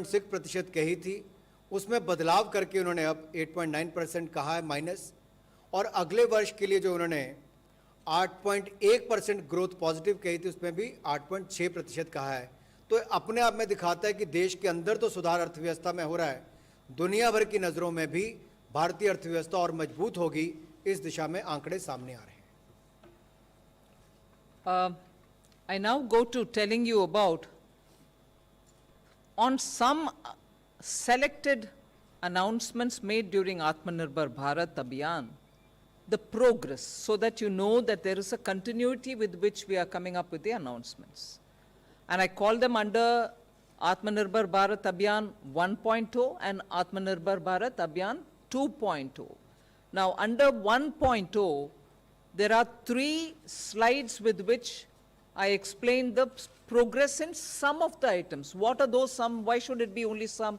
6% कही थी, उसमें बदलाव करके उन्होंने अब 8.9% कहा है माइनस, और अगले वर्ष के लिए जो उन्होंने 8.1% ग्रोथ पॉजिटिव कही थी उसमें भी 8.6% कहा है। तो अपने आप में दिखाता है कि देश के अंदर तो सुधार अर्थव्यवस्था में हो रहा है, दुनिया भर की नज़रों में भी भारतीय अर्थव्यवस्था और मजबूत होगी, इस दिशा में आंकड़े सामने आ रहे हैं। I now go to telling you about on some selected announcements made during Atmanirbhar Bharat Abhiyan, the progress, so that you know that there is a continuity with which we are coming up with the announcements. And I call them under Atmanirbhar Bharat Abhiyan 1.0 and Atmanirbhar Bharat Abhiyan 2.0. Now, under 1.0, there are 3 slides with which I explain the progress in some of the items. What are those some? Why should it be only some?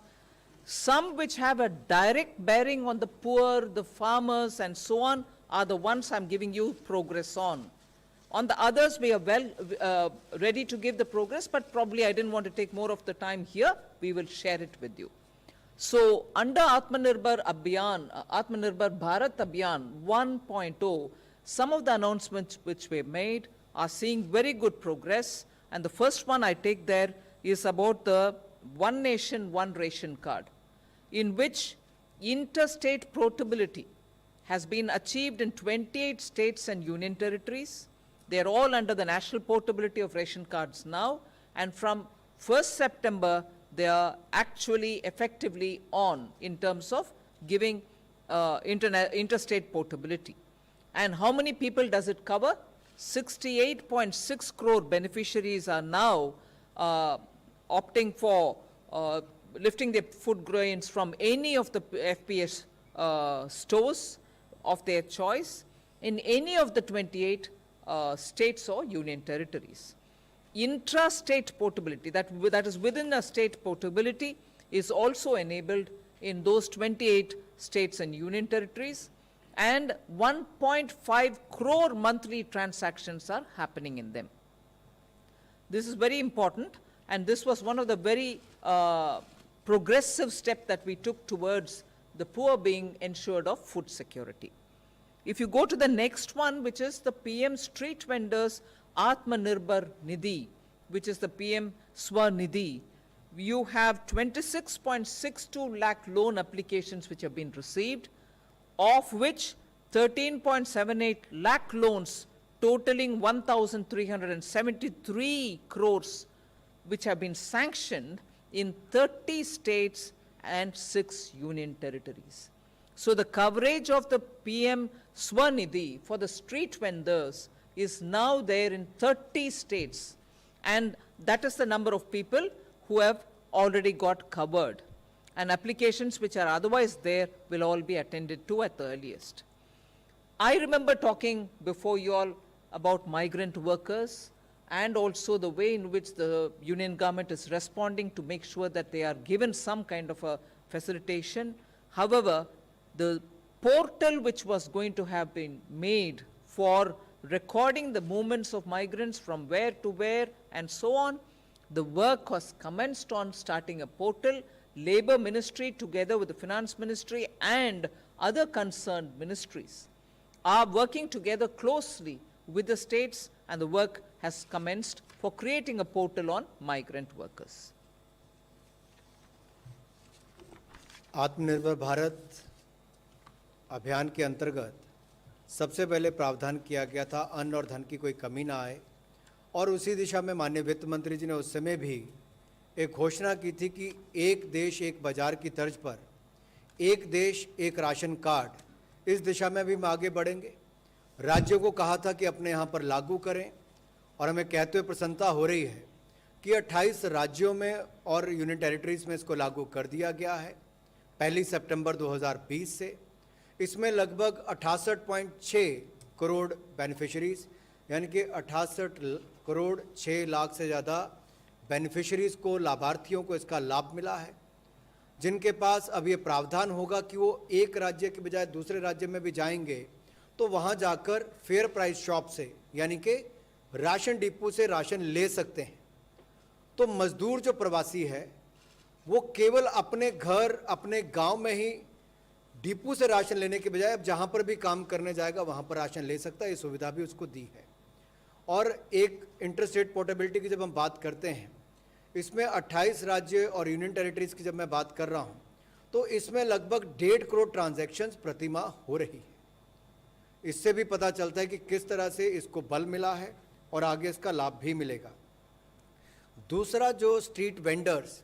Some which have a direct bearing on the poor, the farmers, and so on, are the ones I'm giving you progress on. On the others, we are well ready to give the progress, but probably I didn't want to take more of the time here. We will share it with you. So, under Atmanirbhar Abhiyan, Atmanirbhar Bharat Abhiyan 1.0, some of the announcements which were made are seeing very good progress. And the first one I take there is about the One Nation, One Ration card, in which interstate portability has been achieved in 28 states and union territories. They are all under the national portability of ration cards now, and from 1st September, they are actually effectively on in terms of giving interstate portability. And how many people does it cover? 68.6 crore beneficiaries are now opting for lifting their food grains from any of the FPS stores of their choice in any of the 28 states or union territories. Intra-state portability, that is within a state portability, is also enabled in those 28 states and union territories, and 1.5 crore monthly transactions are happening in them. This is very important, and this was one of the very progressive steps that we took towards the poor being ensured of food security. If you go to the next one, which is the PM Street Vendors Atmanirbhar Nidhi, which is the PM Swanidhi, you have 26.62 lakh loan applications which have been received, of which 13.78 lakh loans totaling 1,373 crores which have been sanctioned in 30 states and 6 union territories. So the coverage of the PM Swanidhi for the street vendors is now there in 30 states, and that is the number of people who have already got covered. And applications which are otherwise there will all be attended to at the earliest. I remember talking before you all about migrant workers and also the way in which the union government is responding to make sure that they are given some kind of a facilitation. However, the portal which was going to have been made for recording the movements of migrants from where to where and so on, the work was commenced on starting a portal. Labor Ministry together with the Finance Ministry and other concerned ministries are working together closely with the states, and the work has commenced for creating a portal on migrant workers. आत्मनिर्भर भारत अभियान के अंतर्गत सबसे पहले प्रावधान किया गया था अन्न और धन की कोई कमी ना आए, और उसी दिशा में माननीय वित्त मंत्री जी ने उस समय भी एक घोषणा की थी कि एक देश एक बाजार की तर्ज पर एक देश एक राशन कार्ड, इस दिशा में भी हम आगे बढ़ेंगे। राज्यों को कहा था कि अपने यहाँ पर लागू करें, और हमें कहते हुए प्रसन्नता हो रही है कि 28 राज्यों में और यूनियन टेरिटरीज में इसको लागू कर दिया गया है 1 सितंबर 2020 से। इसमें लगभग 68.6 करोड़ बेनिफिशरीज, यानी कि 68 करोड़ 6 लाख से ज़्यादा बेनिफिशरीज को, लाभार्थियों को इसका लाभ मिला है, जिनके पास अब ये प्रावधान होगा कि वो एक राज्य के बजाय दूसरे राज्य में भी जाएंगे तो वहाँ जाकर फेयर प्राइस शॉप से, यानी कि राशन डिपो से राशन ले सकते हैं। तो मजदूर जो प्रवासी है वो केवल अपने घर, अपने गांव में ही डिपो से राशन लेने के बजाय अब जहां पर भी काम करने जाएगा वहां पर राशन ले सकता है। ये सुविधा भी उसको दी है। और एक इंटरस्टेट पोर्टेबिलिटी की जब हम बात करते हैं, इसमें 28 राज्य और यूनियन टेरिटरीज की जब मैं बात कर रहा हूं, तो इसमें लगभग 1.5 करोड़ ट्रांजैक्शंस प्रति माह हो रही है। इससे भी पता चलता है कि किस तरह से इसको बल मिला है और आगे इसका लाभ भी मिलेगा। दूसरा, जो स्ट्रीट वेंडर्स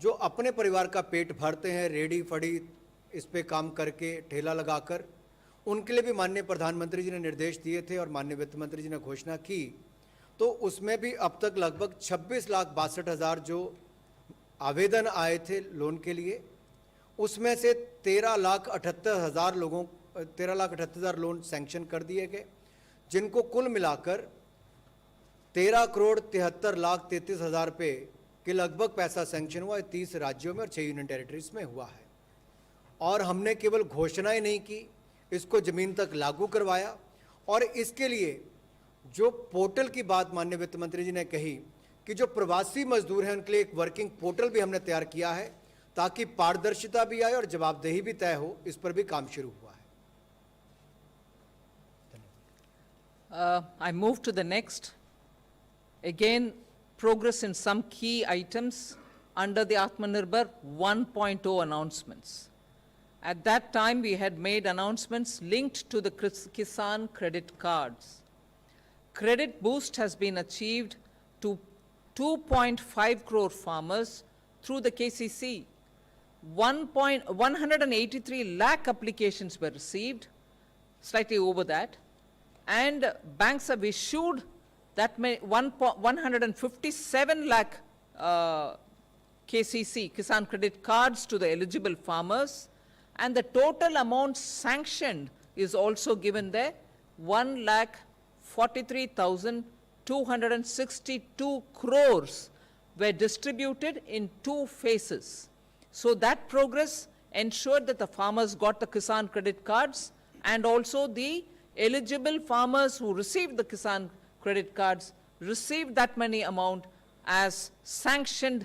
जो अपने परिवार का पेट भरते हैं, रेडी फड़ी इस पे काम करके, ठेला लगाकर, उनके लिए भी माननीय प्रधानमंत्री जी ने निर्देश दिए थे और माननीय वित्त मंत्री जी ने घोषणा की। तो उसमें भी अब तक लगभग 26,62,000 जो आवेदन आए थे लोन के लिए, उसमें से 13,78,000 लोन सैंक्शन कर दिए गए, जिनको कुल मिलाकर 13,73,33,000 रुपये के लगभग पैसा सैंक्शन हुआ है। 30 राज्यों में और 6 यूनियन टेरिटरीज में हुआ है। और हमने केवल घोषणाएं नहीं की, इसको जमीन तक लागू करवाया। और इसके लिए जो पोर्टल की बात माननीय वित्त मंत्री जी ने कही कि जो प्रवासी मजदूर हैं उनके लिए एक वर्किंग पोर्टल भी हमने तैयार किया है, ताकि पारदर्शिता भी आए और जवाबदेही भी तय हो। इस पर भी काम शुरू हुआ है। I move to the next. Again, progress in some key items under the Atmanirbhar 1.0 announcements. At that time, we had made announcements linked to the Kisan credit cards. Credit boost has been achieved to 2.5 crore farmers through the KCC. 183 lakh applications were received, slightly over that, and banks have issued that 157 lakh KCC, Kisan credit cards, to the eligible farmers, and the total amount sanctioned is also given there, 1,43,262 crores were distributed in 2 phases. So that progress ensured that the farmers got the Kisan credit cards, and also the eligible farmers who received the Kisan credit cards received that money amount as sanctioned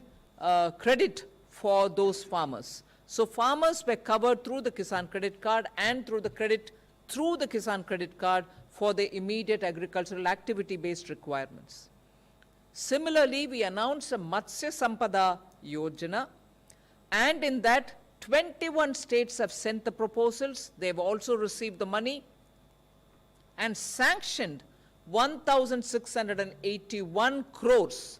credit for those farmers. So farmers were covered through the Kisan credit card and through the credit through the Kisan credit card for the immediate agricultural activity-based requirements. Similarly, we announced a Matsya Sampada Yojana, and in that 21 states have sent the proposals. They've also received the money and sanctioned 1,681 crores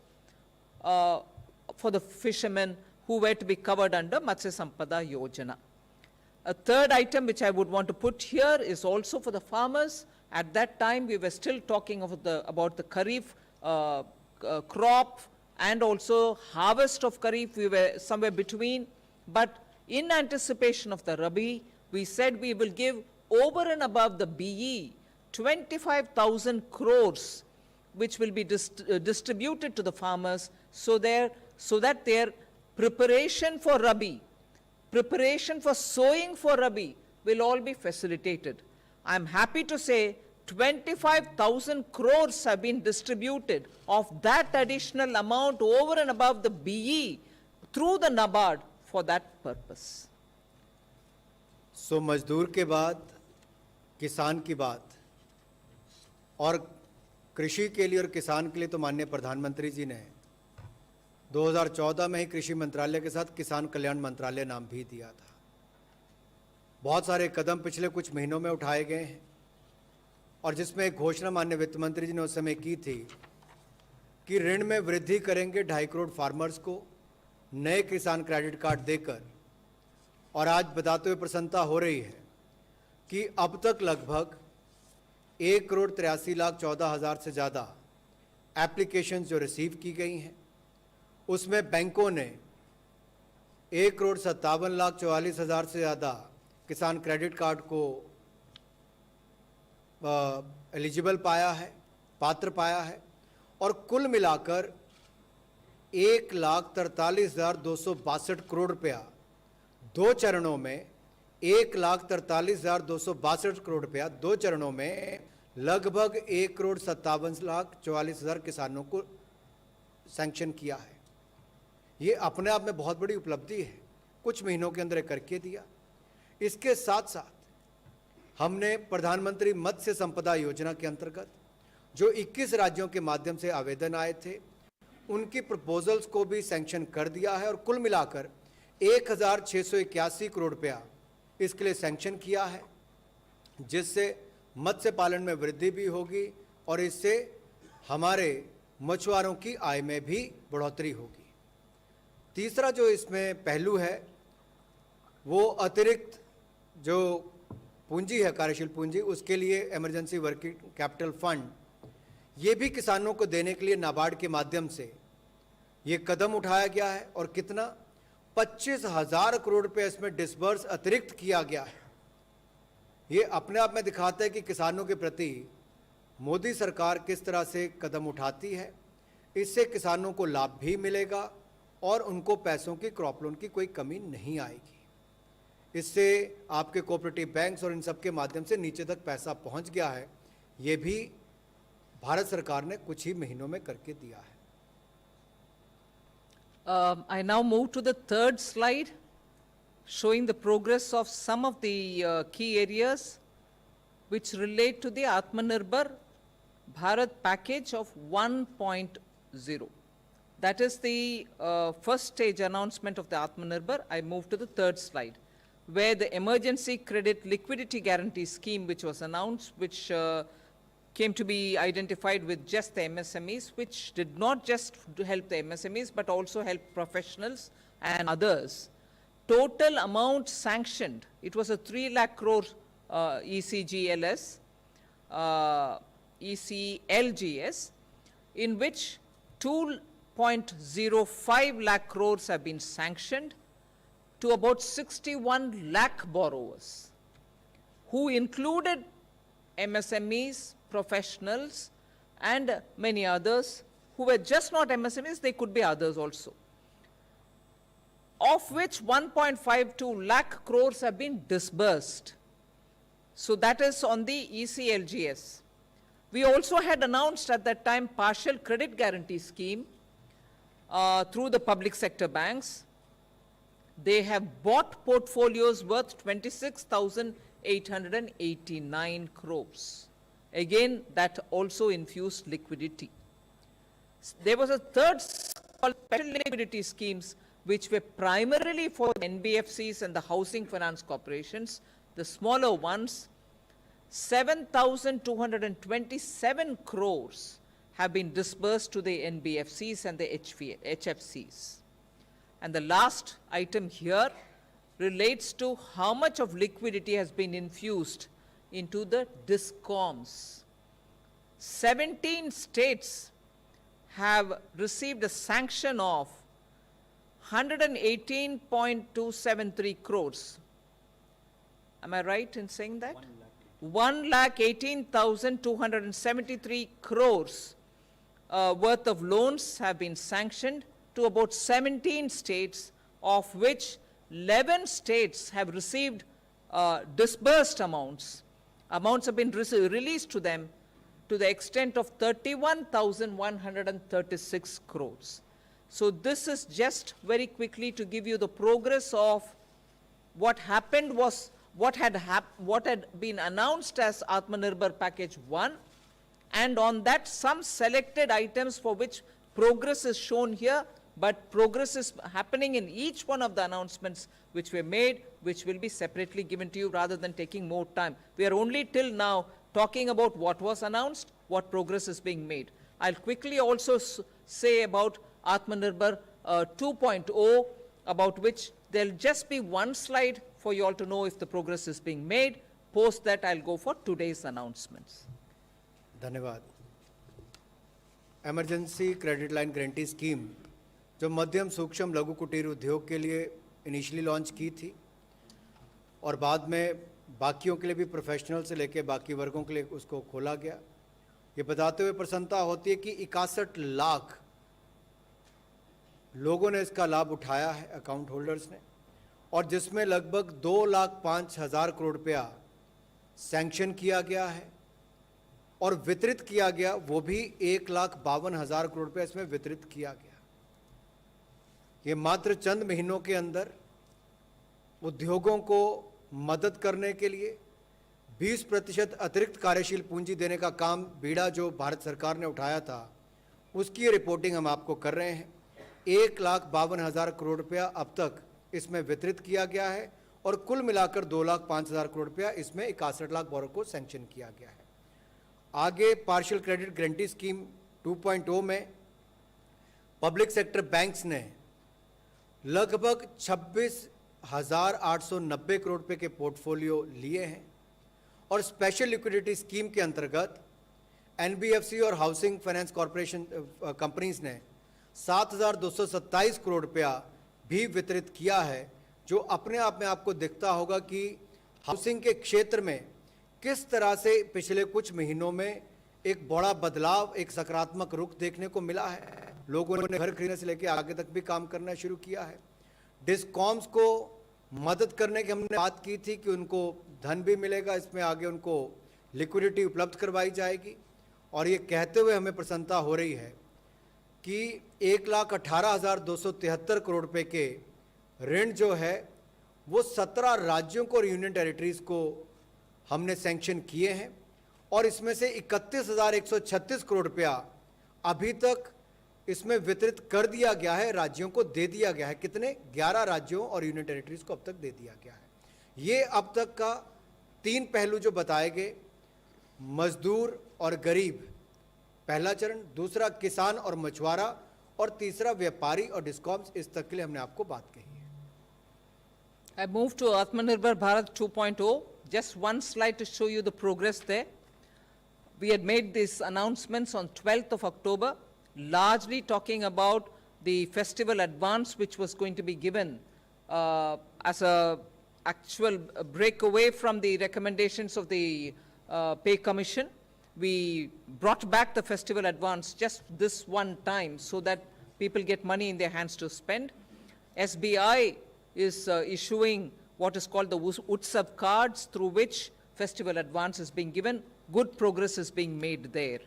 for the fishermen who were to be covered under Matsya Sampada Yojana. A third item which I would want to put here is also for the farmers. At that time, we were still talking about the Kharif crop and also harvest of Kharif. We were somewhere between. But in anticipation of the Rabi, we said we will give over and above the BE 25,000 crores, which will be distributed to the farmers so that their preparation for Rabi, preparation for sowing for Rabi will all be facilitated. I'm happy to say 25,000 crores have been distributed of that additional amount over and above the BE through the NABARD for that purpose. सो मजदूर के बाद किसान की बात, और कृषि के लिए और किसान के लिए तो माननीय प्रधानमंत्री जी ने 2014 में ही कृषि मंत्रालय के साथ किसान कल्याण मंत्रालय नाम भी दिया था। बहुत सारे कदम पिछले कुछ महीनों में उठाए गए हैं, और जिसमें एक घोषणा माननीय वित्त मंत्री जी ने उस समय की थी कि ऋण में वृद्धि करेंगे 2.5 करोड़ फार्मर्स को नए किसान क्रेडिट कार्ड देकर। और आज बताते हुए प्रसन्नता हो रही है कि अब तक लगभग 1,83,14,000 से ज़्यादा एप्लीकेशंस जो रिसीव की गई हैं, उसमें बैंकों ने 1,57,44,000 से ज़्यादा किसान क्रेडिट कार्ड को एलिजिबल पाया है, पात्र पाया है, और कुल मिलाकर 1,43,262 करोड़ रुपया 2 चरणों में 1,43,262 करोड़ रुपया 2 चरणों में लगभग 1,57,44,000 किसानों को सैंक्शन किया है। ये अपने आप में बहुत बड़ी उपलब्धि है, कुछ महीनों के अंदर करके दिया। इसके साथ साथ हमने प्रधानमंत्री मत्स्य संपदा योजना के अंतर्गत जो 21 राज्यों के माध्यम से आवेदन आए थे, उनकी प्रपोजल्स को भी सैंक्शन कर दिया है और कुल मिलाकर 1681 करोड़ रुपया इसके लिए सैंक्शन किया है, जिससे मत्स्य पालन में वृद्धि भी होगी और इससे हमारे मछुआरों की आय में भी बढ़ोतरी होगी। तीसरा जो इसमें पहलू है वो अतिरिक्त जो पूंजी है, कार्यशील पूंजी, उसके लिए इमरजेंसी वर्किंग कैपिटल फंड, ये भी किसानों को देने के लिए नाबार्ड के माध्यम से ये कदम उठाया गया है और कितना 25,000 करोड़ रुपए इसमें डिसबर्स अतिरिक्त किया गया है। ये अपने आप में दिखाता है कि किसानों के प्रति मोदी सरकार किस तरह से कदम उठाती है। इससे किसानों को लाभ भी मिलेगा और उनको पैसों की, क्रॉप लोन की कोई कमी नहीं आएगी। इससे आपके कोऑपरेटिव बैंक्स और इन सब के माध्यम से नीचे तक पैसा पहुंच गया है। ये भी भारत सरकार ने कुछ ही महीनों में करके दिया है। I now move to the third slide, showing the progress of some of the key areas which relate to the Atmanirbhar Bharat package of 1.0. That is the first stage announcement of the Atmanirbhar. I move to the third slide, where the emergency credit liquidity guarantee scheme which was announced, which came to be identified with just the MSMEs, which did not just help the MSMEs, but also help professionals and others. Total amount sanctioned, it was a 3 lakh crore ECGLS, ECLGS, in which 2.05 lakh crores have been sanctioned to about 61 lakh borrowers, who included MSMEs, professionals, and many others who were just not MSMEs, they could be others also, of which 1.52 lakh crores have been disbursed. So that is on the ECLGS. We also had announced at that time partial credit guarantee scheme through the public sector banks. They have bought portfolios worth 26,889 crores. Again, that also infused liquidity. There was a third called special liquidity schemes, which were primarily for the NBFCs and the housing finance corporations, the smaller ones. 7,227 crores have been disbursed to the NBFCs and the HFCs. And the last item here relates to how much of liquidity has been infused into the DISCOMs. 17 states have received a sanction of 118.273 crores. Am I right in saying that? 1,18,273 crores worth of loans have been sanctioned to about 17 states, of which 11 states have received disbursed amounts. Amounts have been released to them to the extent of 31,136 crores. So this is just very quickly to give you the progress of what happened was what had been announced as Atmanirbhar Package 1, and on that some selected items for which progress is shown here, but progress is happening in each one of the announcements which were made, which will be separately given to you rather than taking more time. We are only till now talking about what was announced, what progress is being made. I'll quickly also say about Atmanirbhar 2.0, about which there'll just be one slide for you all to know if the progress is being made. Post that, I'll go for today's announcements. धन्यवाद। Emergency credit line guarantee scheme जो मध्यम सूक्ष्म लघु कुटीर उद्योग के लिए initially launch की थी और बाद में बाकियों के लिए भी, प्रोफेशनल से लेकर बाकी वर्गों के लिए उसको खोला गया। ये बताते हुए प्रसन्नता होती है कि 61 लाख लोगों ने इसका लाभ उठाया है, अकाउंट होल्डर्स ने, और जिसमें लगभग 2,05,000 करोड़ रुपया सैंक्शन किया गया है और वितरित किया गया, वो भी 1,52,000 करोड़ रुपया इसमें वितरित किया गया। ये मात्र चंद महीनों के अंदर उद्योगों को मदद करने के लिए 20% अतिरिक्त कार्यशील पूंजी देने का काम बीड़ा जो भारत सरकार ने उठाया था, उसकी रिपोर्टिंग हम आपको कर रहे हैं। 1,52,000 करोड़ रुपया अब तक इसमें वितरित किया गया है और कुल मिलाकर 2,05,000 करोड़ रुपया इसमें 61 लाख बोरो को सैंक्शन किया गया है। आगे पार्शियल क्रेडिट गारंटी स्कीम 2.0 में पब्लिक सेक्टर बैंक्स ने लगभग 26,890 करोड़ रुपए के पोर्टफोलियो लिए हैं और स्पेशल लिक्विडिटी स्कीम के अंतर्गत एनबीएफसी और हाउसिंग फाइनेंस कॉरपोरेशन कंपनीज ने 7,227 करोड़ रुपया भी वितरित किया है, जो अपने आप में आपको दिखता होगा कि हाउसिंग के क्षेत्र में किस तरह से पिछले कुछ महीनों में एक बड़ा बदलाव, एक सकारात्मक रुख देखने को मिला है। लोगों ने घर खरीदने से लेकर आगे तक भी काम करना शुरू किया है। डिस्कॉम्स को मदद करने की हमने बात की थी कि उनको धन भी मिलेगा, इसमें आगे उनको लिक्विडिटी उपलब्ध करवाई जाएगी। और ये कहते हुए हमें प्रसन्नता हो रही है कि 1,18,273 करोड़ रुपए के ऋण जो है वो 17 राज्यों को और यूनियन टेरिटरीज को हमने सैंक्शन किए हैं और इसमें से 31,136 करोड़ रुपया अभी तक इसमें वितरित कर दिया गया है, राज्यों को दे दिया गया है। कितने? 11 राज्यों और यूनियन टेरिटरीज को अब तक दे दिया गया है। ये अब तक का 3 पहलू जो बताए गए, मजदूर और गरीब पहला चरण, दूसरा किसान और मछुआरा और तीसरा व्यापारी और डिस्कॉम्स, इस तक के लिए हमने आपको बात कही है। I move to Atmanirbhar Bharat 2.0. Just one slide to show you the progress there. We had made these announcements on 12th of October, largely talking about the festival advance which was going to be given as a actual breakaway from the recommendations of the Pay Commission. We brought back the festival advance just this one time so that people get money in their hands to spend. SBI is issuing what is called the Utsav cards, through which festival advance is being given. Good progress is being made there.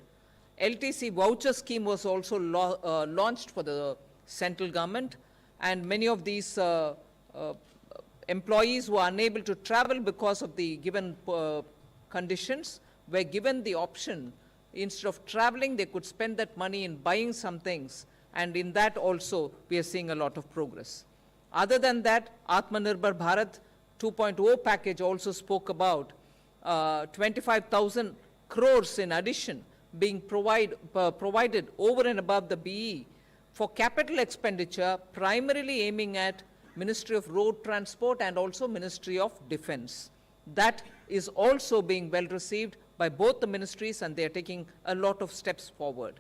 LTC voucher scheme was also launched for the central government, and many of these employees who are unable to travel because of the given conditions were given the option, instead of traveling, they could spend that money in buying some things, and in that also we are seeing a lot of progress. Other than that, Atmanirbhar Bharat 2.0 package also spoke about 25,000 crores in addition being provided over and above the BE for capital expenditure, primarily aiming at Ministry of Road Transport and also Ministry of Defense. That is also being well received by both the ministries, and they are taking a lot of steps forward.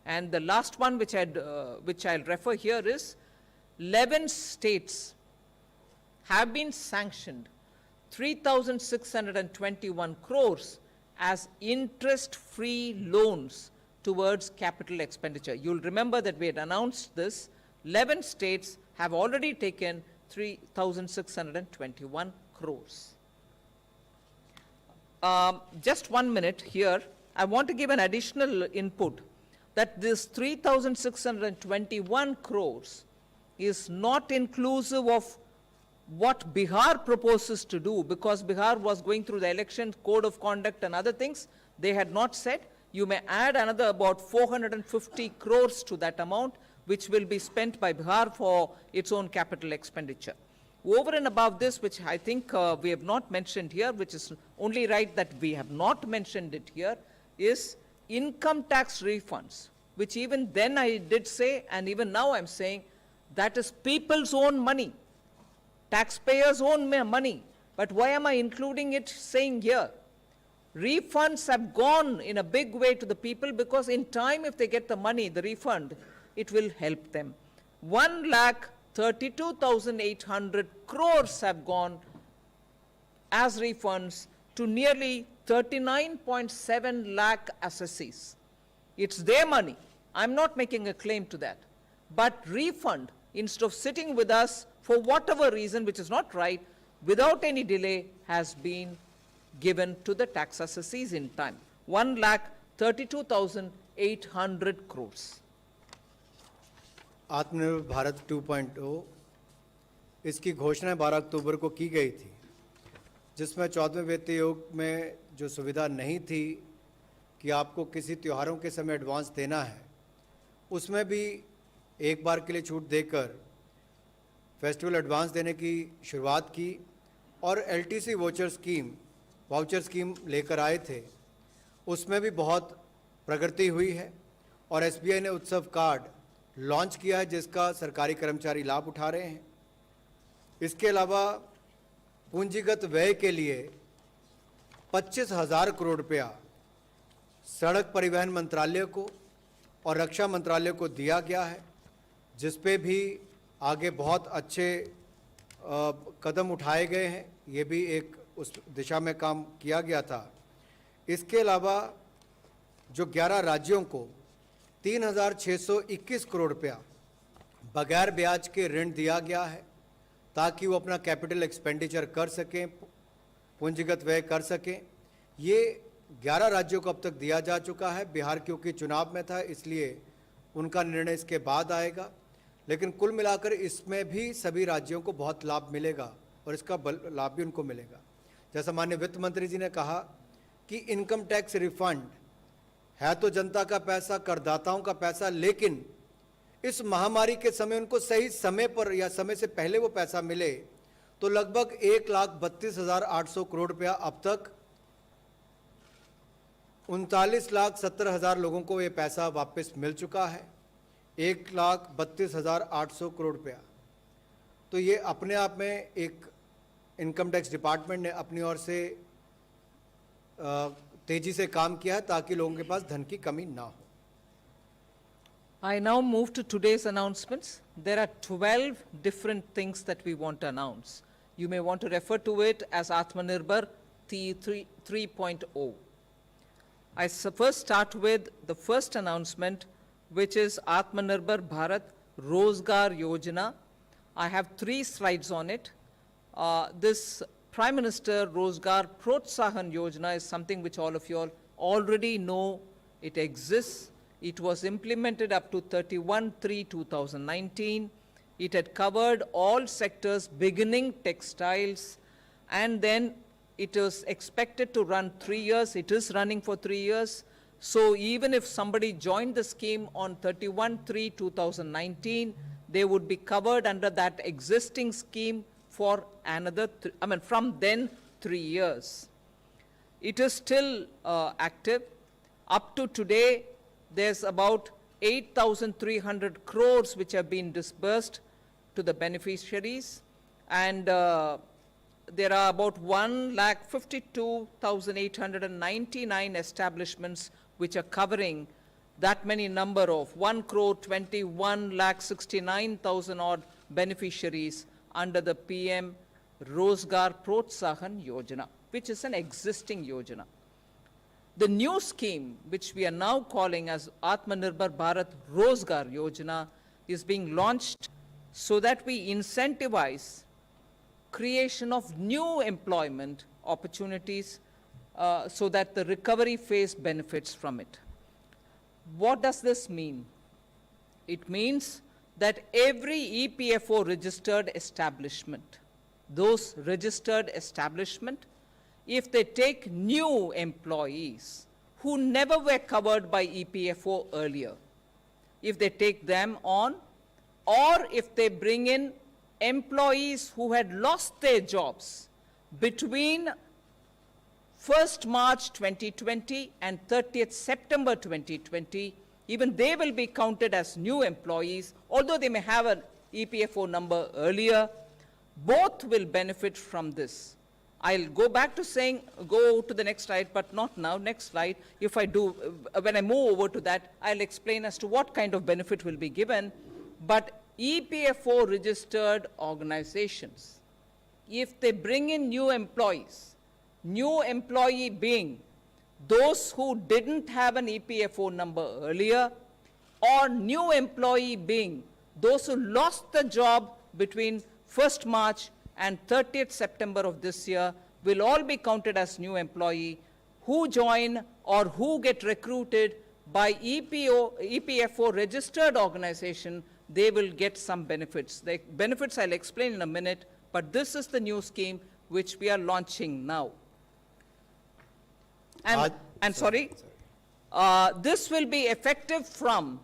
And the last one which I'll refer here is 11 states have been sanctioned 3,621 crores as interest-free loans towards capital expenditure. You'll remember that we had announced this. 11 states have already taken 3,621 crores. Just 1 minute here. I want to give an additional input that this 3,621 crores is not inclusive of what Bihar proposes to do, because Bihar was going through the election code of conduct and other things. They had not said. You may add another about 450 crores to that amount, which will be spent by Bihar for its own capital expenditure. Over and above this, which I think we have not mentioned here, which is only right that we have not mentioned it here, is income tax refunds, which even then I did say, and even now I'm saying, that is people's own money, taxpayers' own money. But why am I including it saying here? Refunds have gone in a big way to the people, because in time, if they get the money, the refund, it will help them. 1,32,800 crores have gone as refunds to nearly 39.7 lakh assessees. It's their money. I'm not making a claim to that. But refund, instead of sitting with us for whatever reason, which is not right, without any delay, has been given to the tax assessees in time. 1,32,800 crores. आत्मनिर्भर भारत 2.0 इसकी घोषणा 12 अक्टूबर को की गई थी, जिसमें 14वें वित्त आयोग में जो सुविधा नहीं थी कि आपको किसी त्योहारों के समय एडवांस देना है, उसमें भी एक बार के लिए छूट देकर फेस्टिवल एडवांस देने की शुरुआत की और एलटीसी वाउचर स्कीम लेकर आए थे। उसमें भी बहुत प्रगति हुई है और एसबीआई ने उत्सव कार्ड लॉन्च किया है, जिसका सरकारी कर्मचारी लाभ उठा रहे हैं। इसके अलावा पूंजीगत व्यय के लिए 25,000 करोड़ रुपया सड़क परिवहन मंत्रालय को और रक्षा मंत्रालय को दिया गया है, जिस पे भी आगे बहुत अच्छे कदम उठाए गए हैं। ये भी एक उस दिशा में काम किया गया था। इसके अलावा जो 11 राज्यों को 3,621 करोड़ रुपया बगैर ब्याज के ऋण दिया गया है, ताकि वो अपना कैपिटल एक्सपेंडिचर कर सकें, पूंजीगत व्यय कर सकें। ये 11 राज्यों को अब तक दिया जा चुका है। बिहार क्योंकि चुनाव में था, इसलिए उनका निर्णय इसके बाद आएगा, लेकिन कुल मिलाकर इसमें भी सभी राज्यों को बहुत लाभ मिलेगा और इसका लाभ भी उनको मिलेगा। जैसा माननीय वित्त मंत्री जी ने कहा कि इनकम टैक्स रिफंड है तो जनता का पैसा, करदाताओं का पैसा, लेकिन इस महामारी के समय उनको सही समय पर या समय से पहले वो पैसा मिले, तो लगभग 1,32,800 करोड़ रुपया अब तक 39,70,000 लोगों को ये पैसा वापस मिल चुका है। 1,32,800 करोड़ रुपया। तो ये अपने आप में एक इनकम टैक्स डिपार्टमेंट ने अपनी ओर से तेजी से काम किया है, ताकि लोगों के पास धन की कमी ना हो। I now move to today's announcements. There are 12 different things that we want to announce. You may want to refer to it as Atmanirbhar 3.0. I first start with the first announcement, which is Atmanirbhar Bharat Rozgar Yojana. I have 3 slides on it. This Prime Minister Rozgar Protsahan Yojana is something which all of you all already know. It exists. It was implemented up to 31/3/2019. It had covered all sectors beginning textiles, and then it was expected to run 3 years. It is running for 3 years. So even if somebody joined the scheme on 31/3/2019, they would be covered under that existing scheme for another, from then 3 years. It is still active. Up to today, there's about 8,300 crores which have been disbursed to the beneficiaries, and there are about 1,52,899 establishments which are covering that many number of 1,21,69,000 odd beneficiaries under the PM Rozgar Protsahan Yojana, which is an existing Yojana. The new scheme, which we are now calling as Atmanirbhar Bharat Rozgar Yojana, is being launched so that we incentivize creation of new employment opportunities so that the recovery phase benefits from it. What does this mean? It means that every EPFO registered establishment, those registered establishment, if they take new employees who never were covered by EPFO earlier, if they take them on, or if they bring in employees who had lost their jobs between 1st March 2020 and 30th September 2020, even they will be counted as new employees, although they may have an EPFO number earlier. Both will benefit from this. I'll go back to saying, go to the next slide, but not now. Next slide. If I do, when I move over to that, I'll explain as to what kind of benefit will be given. But EPFO registered organizations, if they bring in new employees, new employee being those who didn't have an EPFO number earlier, or new employee being those who lost the job between 1st March and 30th September of this year, will all be counted as new employee who join or who get recruited by EPFO registered organization they will get some benefits. The benefits I'll explain in a minute, but this is the new scheme which we are launching now. And this will be effective from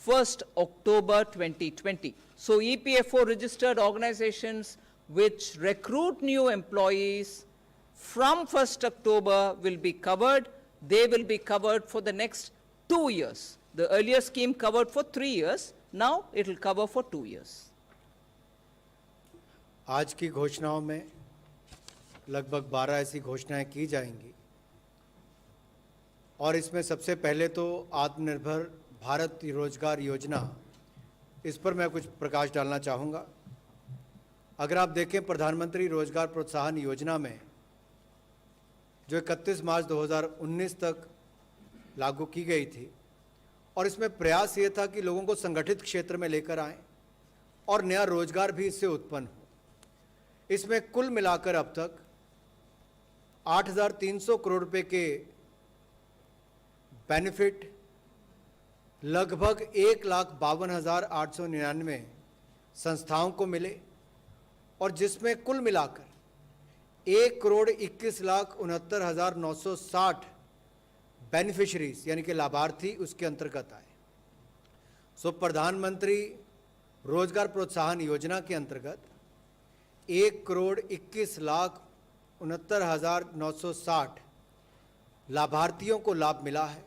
1st October 2020. So EPFO registered organizations which recruit new employees from 1st October will be covered. They will be covered for the next 2 years. The earlier scheme covered for 3 years. Now it will cover for 2 years. आज की घोषणाओं में लगभग 12 ऐसी घोषणाएं की जाएंगी और इसमें सबसे पहले तो आत्मनिर्भर भारत रोजगार योजना, इस पर मैं कुछ प्रकाश डालना चाहूँगा। अगर आप देखें प्रधानमंत्री रोजगार प्रोत्साहन योजना में जो 31 मार्च 2019 तक लागू की गई थी और इसमें प्रयास ये था कि लोगों को संगठित क्षेत्र में लेकर आएं और नया रोजगार भी इससे उत्पन्न हो। इसमें कुल मिलाकर अब तक 8,300 करोड़ रुपए के बेनिफिट लगभग 1,52,899 संस्थाओं को मिले और जिसमें कुल मिलाकर 1,21,69,960 बेनिफिशरीज यानी कि लाभार्थी उसके अंतर्गत आए। सो प्रधानमंत्री रोजगार प्रोत्साहन योजना के अंतर्गत 1,21,69,960 लाभार्थियों को लाभ मिला है,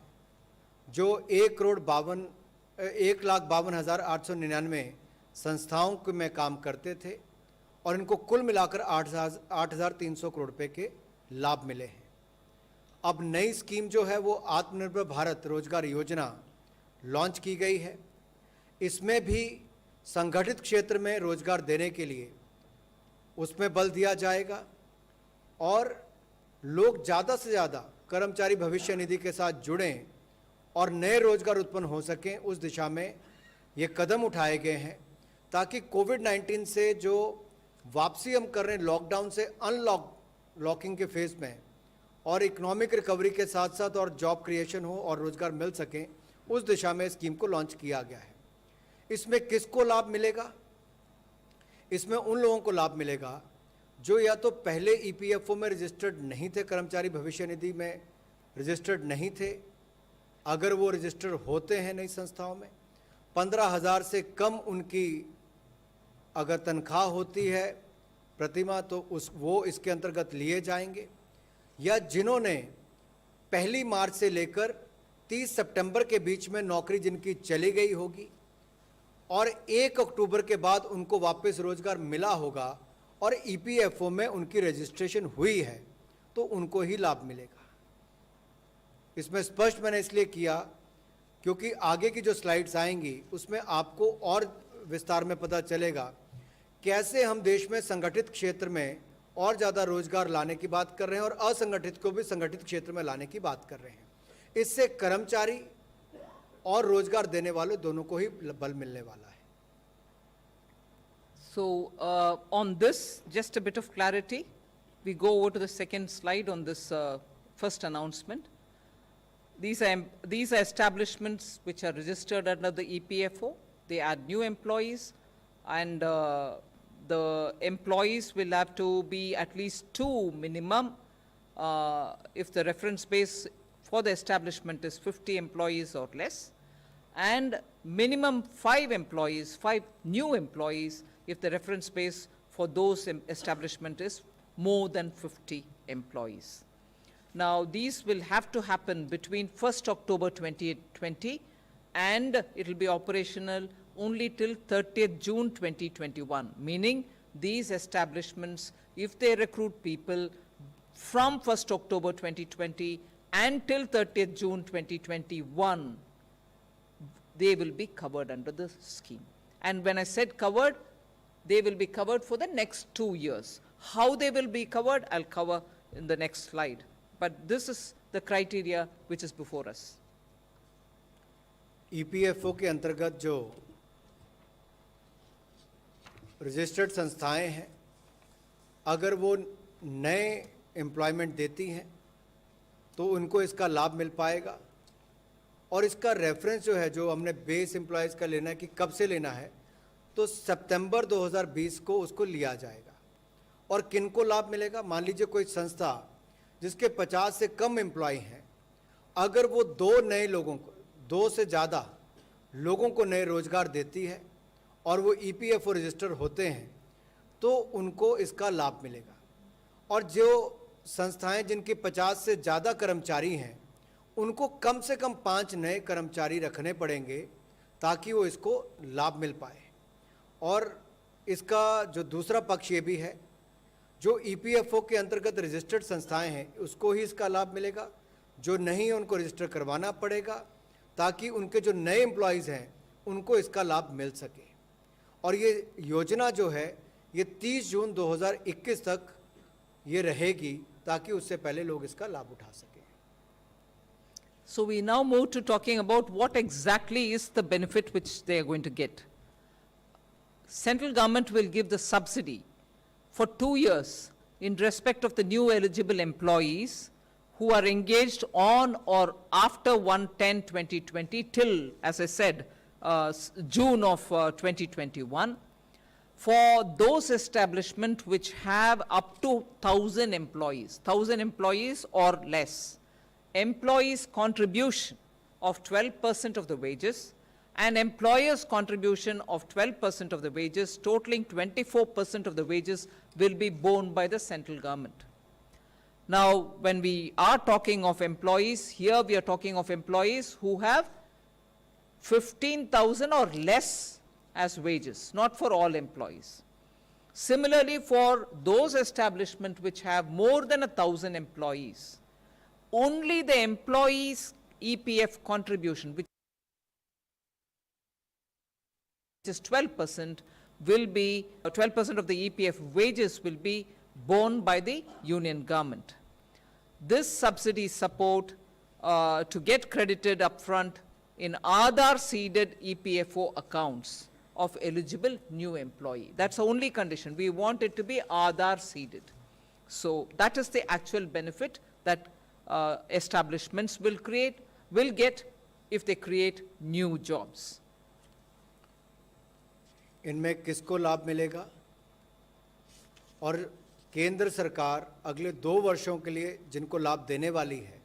जो 1,52,899 संस्थाओं में काम करते थे और इनको कुल मिलाकर 8,300 करोड़ रुपए के लाभ मिले हैं। अब नई स्कीम जो है वो आत्मनिर्भर भारत रोजगार योजना लॉन्च की गई है। इसमें भी संगठित क्षेत्र में रोजगार देने के लिए उसमें बल दिया जाएगा और लोग ज़्यादा से ज़्यादा कर्मचारी भविष्य निधि के साथ जुड़ें और नए रोजगार उत्पन्न हो सकें, उस दिशा में ये कदम उठाए गए हैं ताकि कोविड-19 से जो वापसी हम कर रहे हैं लॉकडाउन से लॉकिंग के फेज़ में और इकोनॉमिक रिकवरी के साथ साथ और जॉब क्रिएशन हो और रोजगार मिल सकें, उस दिशा में स्कीम को लॉन्च किया गया है। इसमें किसको लाभ मिलेगा? इसमें उन लोगों को लाभ मिलेगा जो या तो पहले ईपीएफओ में रजिस्टर्ड नहीं थे, कर्मचारी भविष्य निधि में रजिस्टर्ड नहीं थे। अगर वो रजिस्टर्ड होते हैं नई संस्थाओं में, 15,000 से कम उनकी अगर तनख्वाह होती है प्रतिमाह तो वो इसके अंतर्गत लिए जाएंगे, या जिन्होंने 1 मार्च से लेकर 30 सितंबर के बीच में नौकरी जिनकी चली गई होगी और 1 अक्टूबर के बाद उनको वापस रोजगार मिला होगा और ईपीएफओ में उनकी रजिस्ट्रेशन हुई है, तो उनको ही लाभ मिलेगा। इसमें स्पष्ट मैंने इसलिए किया क्योंकि आगे की जो स्लाइड्स आएंगी उसमें आपको और विस्तार में पता चलेगा कैसे हम देश में संगठित क्षेत्र में और ज़्यादा रोजगार लाने की बात कर रहे हैं और असंगठित को भी संगठित क्षेत्र में लाने की बात कर रहे हैं। इससे कर्मचारी और रोजगार देने वाले दोनों को ही बल मिलने वाला है। So on this, just a bit of clarity, we go over to the second slide on this first announcement. These are establishments which are registered under the EPFO. They add new employees, and the employees will have to be at least 2 minimum if the reference base for the establishment is 50 employees or less, and minimum 5 employees, 5 new employees if the reference base for those establishment is more than 50 employees. Now, these will have to happen between 1st October 2020 and it will be operational only till 30th June 2021, meaning these establishments, if they recruit people from 1st October 2020 until 30th June 2021, they will be covered under the scheme. And when I said covered, they will be covered for the next 2 years. How they will be covered, I'll cover in the next slide. But this is the criteria which is before us. EPFO के अंतर्गत जो registered संस्थाएं हैं, अगर वो नए employment देती हैं तो उनको इसका लाभ मिल पाएगा और इसका रेफरेंस जो है, जो हमने बेस एम्प्लॉयज़ का लेना है कि कब से लेना है, तो सितंबर 2020 को उसको लिया जाएगा। और किनको लाभ मिलेगा? मान लीजिए कोई संस्था जिसके 50 से कम एम्प्लॉय हैं, अगर वो 2 से ज़्यादा लोगों को नए रोजगार देती है और वो ईपीएफओ रजिस्टर होते हैं तो उनको इसका लाभ मिलेगा। और जो संस्थाएं जिनके 50 से ज़्यादा कर्मचारी हैं उनको कम से कम 5 नए कर्मचारी रखने पड़ेंगे ताकि वो इसको लाभ मिल पाए। और इसका जो दूसरा पक्ष ये भी है, जो ईपीएफओ के अंतर्गत रजिस्टर्ड संस्थाएं हैं उसको ही इसका लाभ मिलेगा, जो नहीं है उनको रजिस्टर करवाना पड़ेगा ताकि उनके जो नए एम्प्लॉयज़ हैं उनको इसका लाभ मिल सके। और ये योजना जो है ये 30 जून 2021 तक ये रहेगी ताकि उससे पहले लोग इसका लाभ उठा सकें। So we now move to talking about what exactly is the benefit which they are going to get. Central government will give the subsidy for 2 years in respect of the new eligible employees who are engaged on or after 1/10/2020 till, as I said, June of 2021, for those establishments which have up to 1,000 employees or less. Employees' contribution of 12% of the wages and employers' contribution of 12% of the wages, totaling 24% of the wages, will be borne by the central government. Now, when we are talking of employees, here we are talking of employees who have 15,000 or less as wages, not for all employees. Similarly, for those establishments which have more than 1,000 employees, only the employees' EPF contribution, which is 12%, will be 12% of the EPF wages will be borne by the union government. This subsidy support to get credited upfront in Aadhaar seeded EPFO accounts of eligible new employee. That's the only condition. We want it to be Aadhaar seeded. So that is the actual benefit that establishments will get if they create new jobs. इनमें किसको लाभ मिलेगा? और केंद्र सरकार अगले 2 वर्षों के लिए जिनको लाभ देने वाली है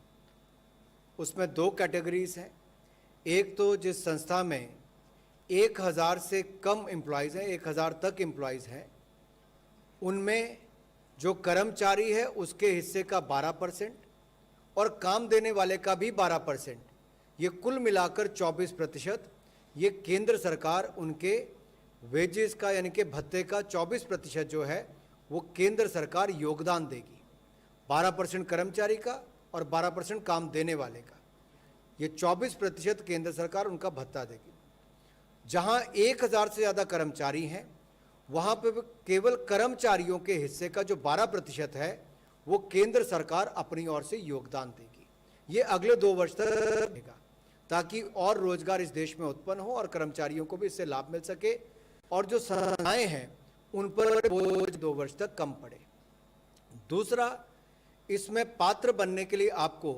उसमें 2 कैटेगरीज हैं। एक तो जिस संस्था में 1000 से कम एम्प्लॉयज़ हैं, 1000 तक एम्प्लॉयज़ हैं, उनमें जो कर्मचारी है उसके हिस्से का 12% और काम देने वाले का भी 12%, ये कुल मिलाकर 24%, ये केंद्र सरकार उनके वेजेस का यानी कि भत्ते का 24% जो है वो केंद्र सरकार योगदान देगी। 12% कर्मचारी का और 12% काम देने वाले का, ये 24% केंद्र सरकार उनका भत्ता देगी। जहां 1000 से ज़्यादा कर्मचारी हैं वहां पे केवल कर्मचारियों के हिस्से का जो 12% है वो केंद्र सरकार अपनी ओर से योगदान देगी। ये अगले 2 वर्ष तक रहेगा ताकि और रोजगार इस देश में उत्पन्न हो और कर्मचारियों को भी इससे लाभ मिल सके और जो संस्थाएं हैं उन पर बोझ 2 वर्ष तक कम पड़े। दूसरा, इसमें पात्र बनने के लिए आपको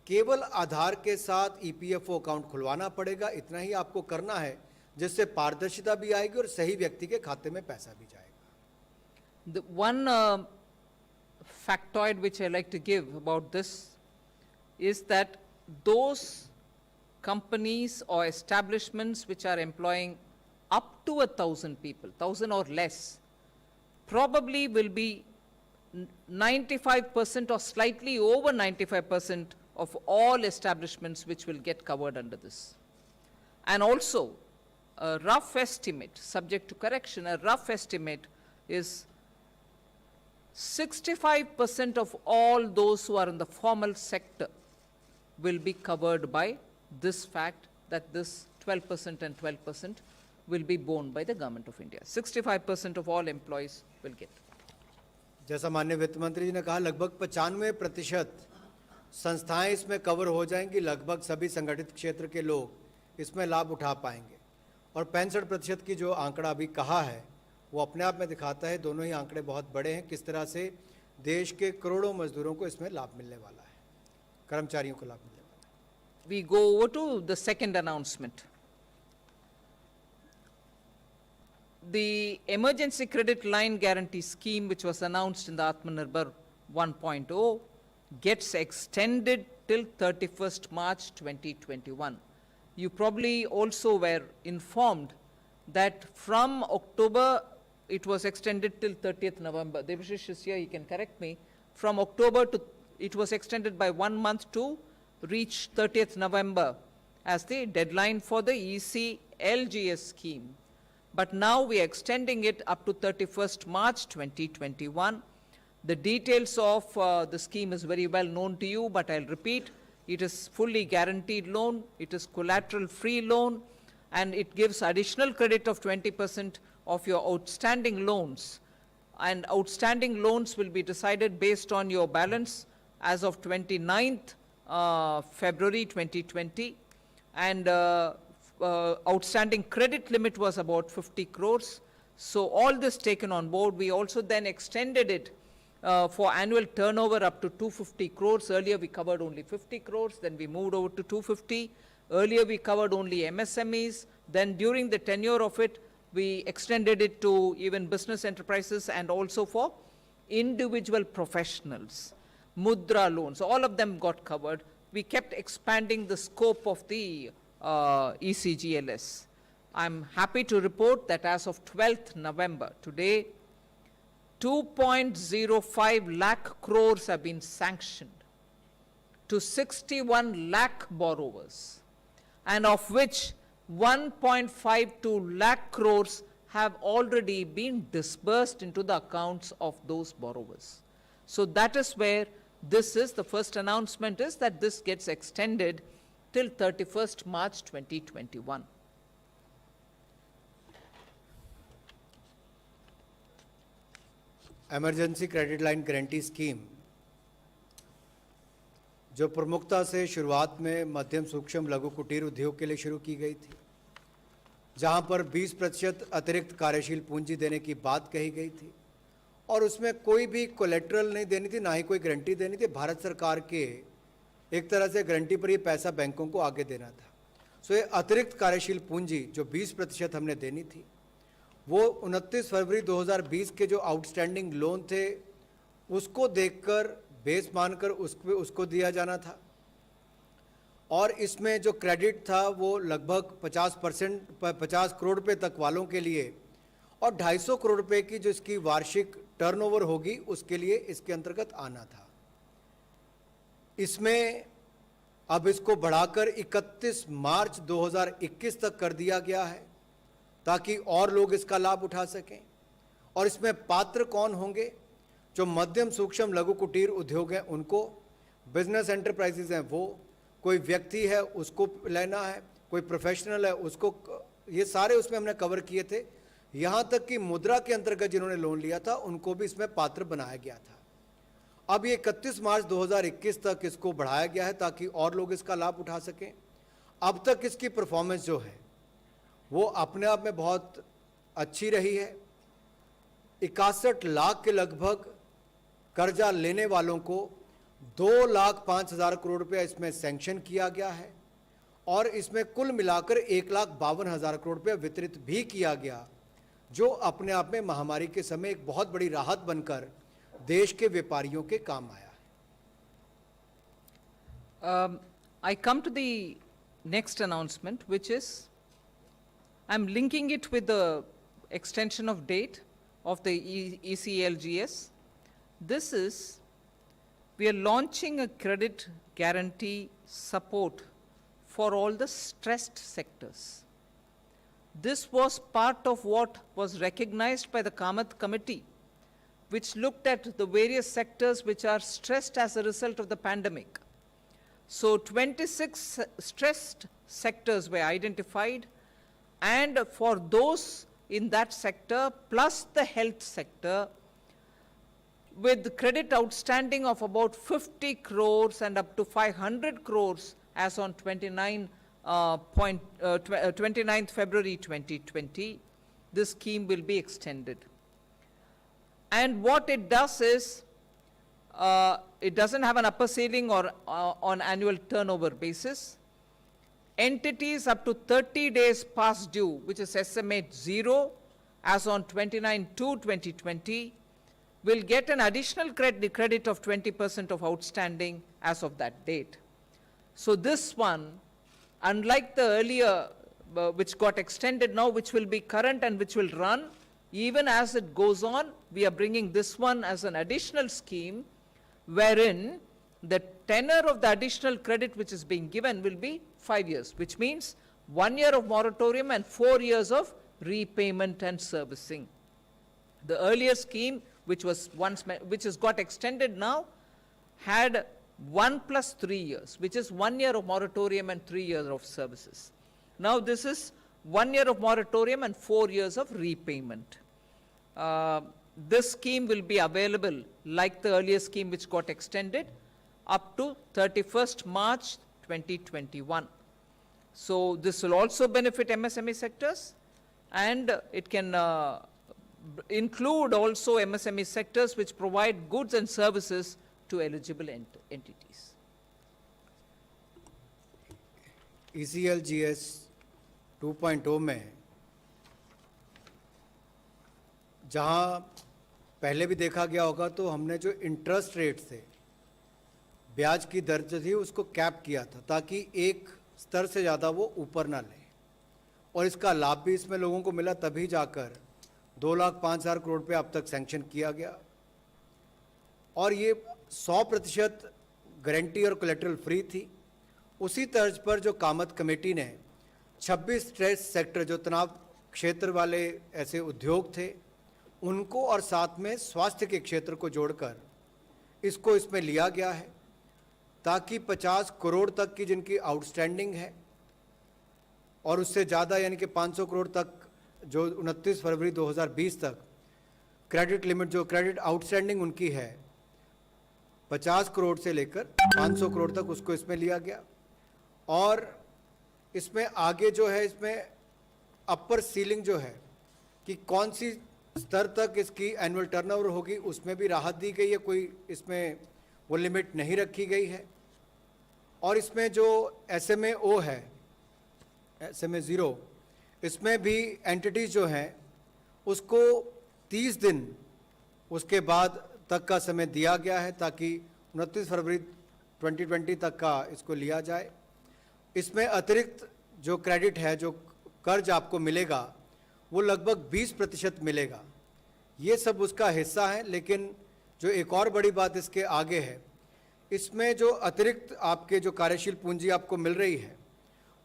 केवल आधार के साथ ईपीएफओ अकाउंट खुलवाना पड़ेगा। इतना ही आपको करना है जिससे पारदर्शिता भी आएगी और सही व्यक्ति के खाते में पैसा भी जाएगा। The one factoid which I like to give about this is that those companies or establishments which are employing up to 1,000 people, 1,000 or less, probably will be 95% or slightly over 95% of all establishments which will get covered under this. And also, a rough estimate, subject to correction, a rough estimate is 65% of all those who are in the formal sector will be covered by this fact that this 12% and 12% will be borne by the government of India. 65% of all employees will get. जैसा माननीय वित्त मंत्री जी ने कहा, लगभग 95% संस्थाएं इसमें cover हो जाएंगी, लगभग सभी संगठित क्षेत्र के लोग इसमें लाभ उठा पाएंगे। और 65% की जो आंकड़ा अभी कहा है वो अपने आप में दिखाता है, दोनों ही आंकड़े बहुत बड़े हैं, किस तरह से देश के करोड़ों मजदूरों को इसमें लाभ मिलने वाला है, कर्मचारियों को लाभ मिलने वाला है। We go over to the second announcement. the emergency credit line guarantee scheme, which was announced in the Atmanirbhar 1.0, gets extended till 31st March 2021. You probably also were informed that from October, it was extended till 30th November. Devashish is here, he can correct me. From October to, it was extended by 1 month to reach 30th November as the deadline for the EC LGS scheme. But now we are extending it up to 31st March 2021. The details of the scheme is very well known to you, but I'll repeat, it is fully guaranteed loan, it is collateral-free loan, and it gives additional credit of 20% of your outstanding loans. And outstanding loans will be decided based on your balance as of 29th February 2020. And outstanding credit limit was about 50 crores. So all this taken on board, we also then extended it for annual turnover up to 250 crores. Earlier we covered only 50 crores, then we moved over to 250. Earlier we covered only MSMEs. Then during the tenure of it, we extended it to even business enterprises and also for individual professionals. Mudra loans, all of them got covered. We kept expanding the scope of the ECGLS. I'm happy to report that as of 12th November, today, 2.05 lakh crores have been sanctioned to 61 lakh borrowers, and of which 1.52 lakh crores have already been disbursed into the accounts of those borrowers. So that is where this is, the first announcement is that this gets extended till 31st March 2021. Emergency credit line guarantee scheme जो प्रमुखता से शुरुआत में मध्यम सूक्ष्म लघु कुटीर उद्योग के लिए शुरू की गई थी, जहां पर 20% अतिरिक्त कार्यशील पूंजी देने की बात कही गई थी और उसमें कोई भी कोलेट्रल नहीं देनी थी, ना ही कोई गारंटी देनी थी। भारत सरकार के एक तरह से गारंटी पर ये पैसा बैंकों को आगे देना था। सो ये अतिरिक्त कार्यशील पूंजी जो 20% हमने देनी थी, वो 29 फरवरी 2020 के जो आउटस्टैंडिंग लोन थे उसको देखकर बेस मानकर उसको दिया जाना था। और इसमें जो क्रेडिट था वो लगभग 50 करोड़ रुपए तक वालों के लिए और 250 करोड़ रुपए की जो इसकी वार्षिक टर्नओवर होगी उसके लिए इसके अंतर्गत आना था। इसमें अब इसको बढ़ाकर 31 मार्च 2021 तक कर दिया गया है ताकि और लोग इसका लाभ उठा सकें। और इसमें पात्र कौन होंगे? जो मध्यम सूक्ष्म लघु कुटीर उद्योग हैं उनको, बिजनेस एंटरप्राइजेज हैं वो, कोई व्यक्ति है उसको लेना है, कोई प्रोफेशनल है उसको, ये सारे उसमें हमने कवर किए थे। यहाँ तक कि मुद्रा के अंतर्गत जिन्होंने लोन लिया था उनको भी इसमें पात्र बनाया गया था। अब ये 31 मार्च 2021 तक इसको बढ़ाया गया है ताकि और लोग इसका लाभ उठा सकें। अब तक इसकी परफॉर्मेंस जो है वो अपने आप में बहुत अच्छी रही है। 61 लाख के लगभग कर्जा लेने वालों को 2,05,000 करोड़ रुपया इसमें सैंक्शन किया गया है और इसमें कुल मिलाकर 1,52,000 करोड़ रुपया वितरित भी किया गया, जो अपने आप में महामारी के समय एक बहुत बड़ी राहत बनकर देश के व्यापारियों के काम आया है। I come to the next announcement, which is, I'm linking it with the extension of date of the ECLGS. This is, we are launching a credit guarantee support for all the stressed sectors. This was part of what was recognized by the Kamath Committee, which looked at the various sectors which are stressed as a result of the pandemic. So 26 stressed sectors were identified, and for those in that sector plus the health sector, with credit outstanding of about 50 crores and up to 500 crores as on 29th February 2020, this scheme will be extended. And what it does is, it doesn't have an upper ceiling or on annual turnover basis. Entities up to 30 days past due, which is estimate 0, as on 29/2/2020, will get an additional credit of 20% of outstanding as of that date. So this one, unlike the earlier, which got extended now, which will be current and which will run, even as it goes on, we are bringing this one as an additional scheme, wherein the tenor of the additional credit which is being given will be 5 years, which means 1 year of moratorium and 4 years of repayment and servicing. The earlier scheme, which was which has got extended now, had 1 plus 3 years, which is 1 year of moratorium and 3 years of services. Now this is 1 year of moratorium and 4 years of repayment. This scheme will be available like the earlier scheme which got extended up to 31st March 2021. So this will also benefit MSME sectors, and it can include also MSME sectors which provide goods and services to eligible entities. ECLGS 2.0 में जहाँ पहले भी देखा गया होगा, तो हमने जो इंटरेस्ट रेट थे, ब्याज की दर जो थी, उसको कैप किया था ताकि एक स्तर से ज़्यादा वो ऊपर ना ले, और इसका लाभ भी इसमें लोगों को मिला, तभी जाकर 2,05,000 करोड़ रुपये अब तक सैंक्शन किया गया। और ये 100% गारंटी और कोलेटरल फ्री थी। उसी तर्ज पर जो कामत कमेटी ने 26 स्ट्रेस सेक्टर, जो तनाव क्षेत्र वाले ऐसे उद्योग थे, उनको और साथ में स्वास्थ्य के क्षेत्र को जोड़कर इसको इसमें लिया गया है, ताकि 50 करोड़ तक की जिनकी आउटस्टैंडिंग है और उससे ज़्यादा यानी कि 500 करोड़ तक, जो 29 फरवरी 2020 तक क्रेडिट लिमिट, जो क्रेडिट आउटस्टैंडिंग उनकी है 50 करोड़ से लेकर 500 करोड़ तक, उसको इसमें लिया गया। और इसमें आगे जो है, इसमें अपर सीलिंग जो है कि कौन सी स्तर तक इसकी एनुअल टर्नओवर होगी, उसमें भी राहत दी गई है, कोई इसमें वो लिमिट नहीं रखी गई है। और इसमें जो SMA-0 है, SMA-0, इसमें भी एंटिटीज जो हैं उसको 30 दिन उसके बाद तक का समय दिया गया है, ताकि 29 फरवरी 2020 तक का इसको लिया जाए। इसमें अतिरिक्त जो क्रेडिट है, जो कर्ज आपको मिलेगा, वो लगभग 20% मिलेगा। ये सब उसका हिस्सा है। लेकिन जो एक और बड़ी बात इसके आगे है, इसमें जो अतिरिक्त आपके जो कार्यशील पूंजी आपको मिल रही है,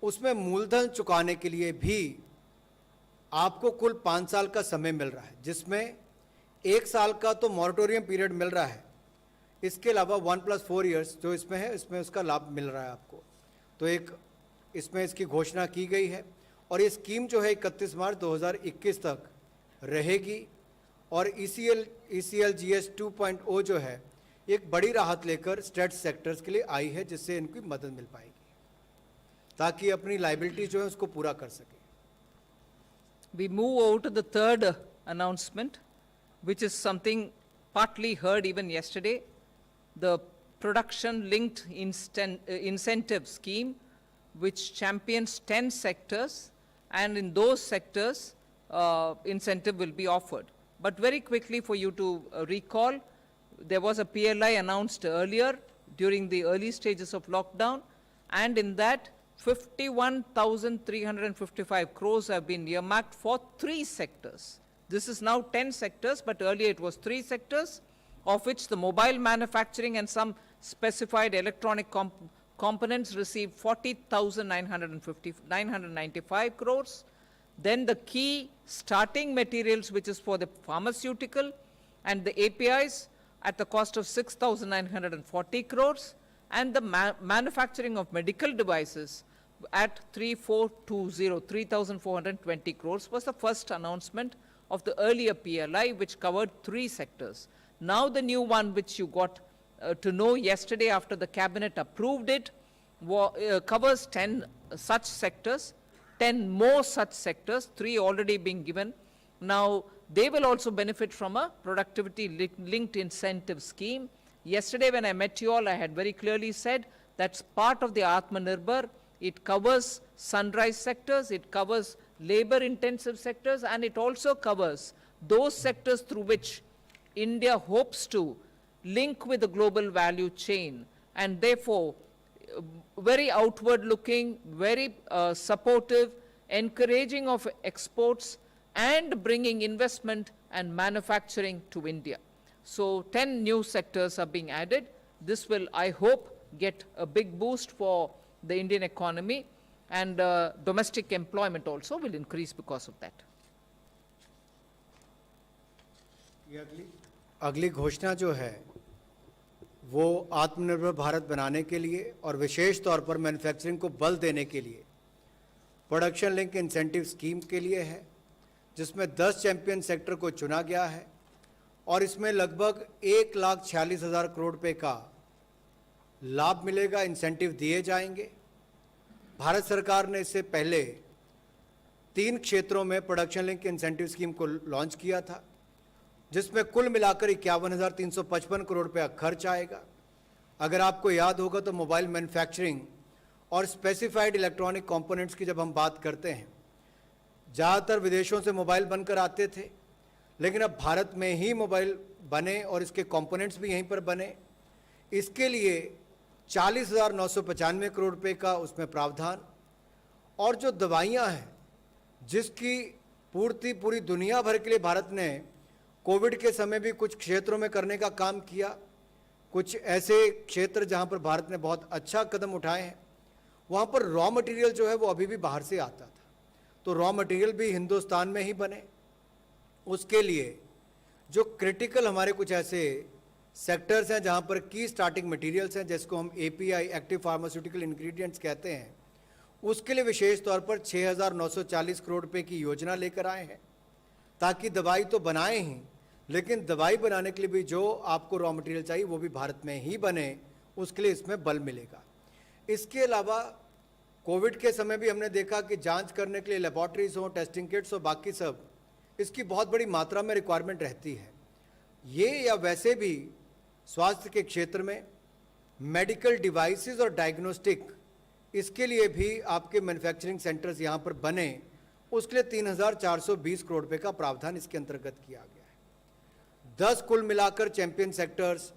उसमें मूलधन चुकाने के लिए भी आपको कुल 5 साल का समय मिल रहा है, जिसमें 1 साल का तो मॉरेटोरियम पीरियड मिल रहा है, इसके अलावा 1 + 4 ईयर्स जो इसमें है, इसमें उसका लाभ मिल रहा है आपको। तो एक इसमें इसकी घोषणा की गई है, और ये स्कीम जो है 31 मार्च 2021 तक रहेगी। और ECLGS 2.0 जो है, एक बड़ी राहत लेकर स्टेट सेक्टर्स के लिए आई है, जिससे इनकी मदद मिल पाएगी, ताकि अपनी लाइबिलिटी जो है उसको पूरा कर सके। We move over to the third announcement, which is something partly heard even yesterday, the production-linked incentive scheme, which champions 10 sectors, and in those sectors, incentive will be offered. But very quickly for you to recall, there was a PLI announced earlier during the early stages of lockdown, and in that 51,355 crores have been earmarked for 3 sectors. This is now 10 sectors, but earlier it was 3 sectors, of which the mobile manufacturing and some specified electronic components received 40,995 crores. Then the key starting materials, which is for the pharmaceutical and the APIs, at the cost of 6,940 crores, and the manufacturing of medical devices at 3,420 crores was the first announcement of the earlier PLI, which covered 3 sectors. Now the new one, which you got to know yesterday after the cabinet approved it, covers 10 such sectors, 10 more such sectors, 3 already being given. Now they will also benefit from a productivity-linked incentive scheme. Yesterday when I met you all, I had very clearly said that's part of the Atmanirbhar. It covers sunrise sectors, it covers labor-intensive sectors, and it also covers those sectors through which India hopes to link with the global value chain, and therefore very outward looking, very supportive, encouraging of exports and bringing investment and manufacturing to India. So 10 new sectors are being added. This will, I hope, get a big boost for the Indian economy, and domestic employment also will increase because of that. ये अगली घोषणा जो है वो आत्मनिर्भर भारत बनाने के लिए और विशेष तौर पर मैन्युफैक्चरिंग को बल देने के लिए प्रोडक्शन लिंक इंसेंटिव स्कीम के लिए है, जिसमें 10 चैंपियन सेक्टर को चुना गया है और इसमें लगभग 1,46,000 करोड़ रुपए का लाभ मिलेगा, इंसेंटिव दिए जाएंगे। भारत सरकार ने इससे पहले 3 क्षेत्रों में प्रोडक्शन लिंक इंसेंटिव स्कीम को लॉन्च किया था, जिसमें कुल मिलाकर 51,355 करोड़ रुपया खर्च आएगा। अगर आपको याद होगा तो मोबाइल मैन्युफैक्चरिंग और स्पेसिफाइड इलेक्ट्रॉनिक कंपोनेंट्स की जब हम बात करते हैं, ज़्यादातर विदेशों से मोबाइल बनकर आते थे, लेकिन अब भारत में ही मोबाइल बने और इसके कंपोनेंट्स भी यहीं पर बने। इसके लिए 40,995 करोड़ रुपए का उसमें प्रावधान, और जो दवाइयाँ हैं जिसकी पूर्ति पूरी दुनिया भर के लिए भारत ने कोविड के समय भी कुछ क्षेत्रों में करने का काम किया, कुछ ऐसे क्षेत्र जहाँ पर भारत ने बहुत अच्छा कदम उठाए हैं, वहाँ पर रॉ मटेरियल जो है वो अभी भी बाहर से आता था, तो रॉ मटेरियल भी हिंदुस्तान में ही बने। उसके लिए जो क्रिटिकल हमारे कुछ ऐसे सेक्टर्स हैं जहाँ पर की स्टार्टिंग मटेरियल्स हैं, जिसको हम एपीआई एक्टिव फार्मास्यूटिकल इंग्रेडिएंट्स कहते हैं, उसके लिए विशेष तौर पर 6,940 करोड़ रुपए की योजना लेकर आए हैं, ताकि दवाई तो बनाए ही, लेकिन दवाई बनाने के लिए भी जो आपको रॉ मटेरियल चाहिए वो भी भारत में ही बने, उसके लिए इसमें बल मिलेगा। इसके अलावा कोविड के समय भी हमने देखा कि जांच करने के लिए लेबॉर्ट्रीज हों, टेस्टिंग किट्स हो, बाकी सब, इसकी बहुत बड़ी मात्रा में रिक्वायरमेंट रहती है। ये या वैसे भी स्वास्थ्य के क्षेत्र में मेडिकल डिवाइसेस और डायग्नोस्टिक, इसके लिए भी आपके मैन्युफैक्चरिंग सेंटर्स यहाँ पर बने, उसके लिए 3,420 करोड़ रुपए का प्रावधान इसके अंतर्गत किया गया है। 10 कुल मिलाकर चैंपियन सेक्टर्स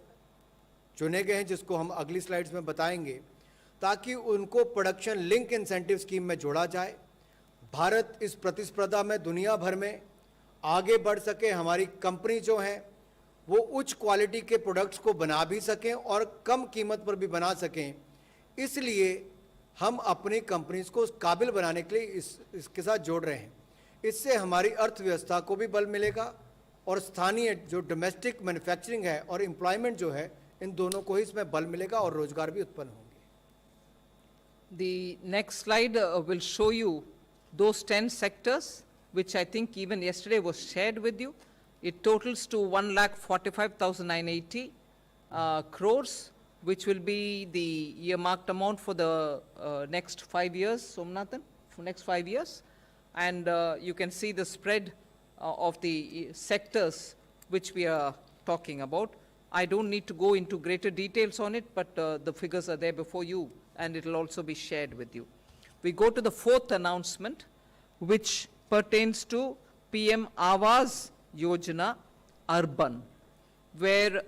चुने गए हैं, जिसको हम अगली स्लाइड्स में बताएंगे, ताकि उनको प्रोडक्शन लिंक इंसेंटिव स्कीम में जोड़ा जाए। भारत इस प्रतिस्पर्धा में दुनिया भर में आगे बढ़ सके, हमारी कंपनी जो हैं वो उच्च क्वालिटी के प्रोडक्ट्स को बना भी सकें और कम कीमत पर भी बना सकें, इसलिए हम अपनी कंपनीज को उस काबिल बनाने के लिए इसके साथ जोड़ रहे हैं। इससे हमारी अर्थव्यवस्था को भी बल मिलेगा और स्थानीय जो डोमेस्टिक मैन्युफैक्चरिंग है और एम्प्लॉयमेंट जो है, इन दोनों को ही इसमें बल मिलेगा और रोजगार भी उत्पन्न होंगे। The next slide will show you those 10 sectors, which I think even yesterday was shared with you. It totals to 1,45,980 crores, which will be the earmarked amount for the next 5 years, Somnathan, for next 5 years. And you can see the spread of the sectors which we are talking about. I don't need to go into greater details on it, but the figures are there before you, and it will also be shared with you. We go to the fourth announcement, which pertains to PM Awas Yojana Urban, where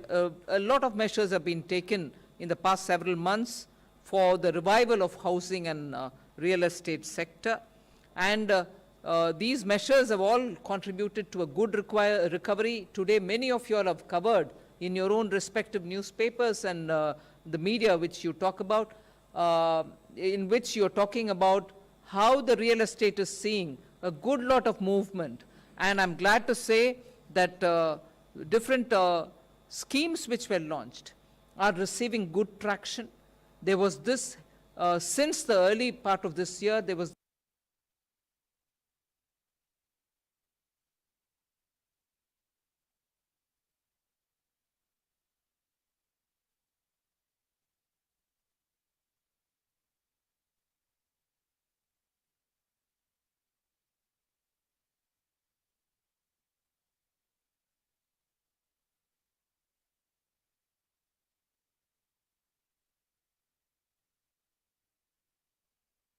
a lot of measures have been taken in the past several months for the revival of housing and real estate sector. And these measures have all contributed to a good recovery. Today, many of you all have covered in your own respective newspapers and the media which you talk about, in which you're talking about how the real estate is seeing a good lot of movement. And I'm glad to say that different schemes which were launched are receiving good traction. There was this, since the early part of this year, there was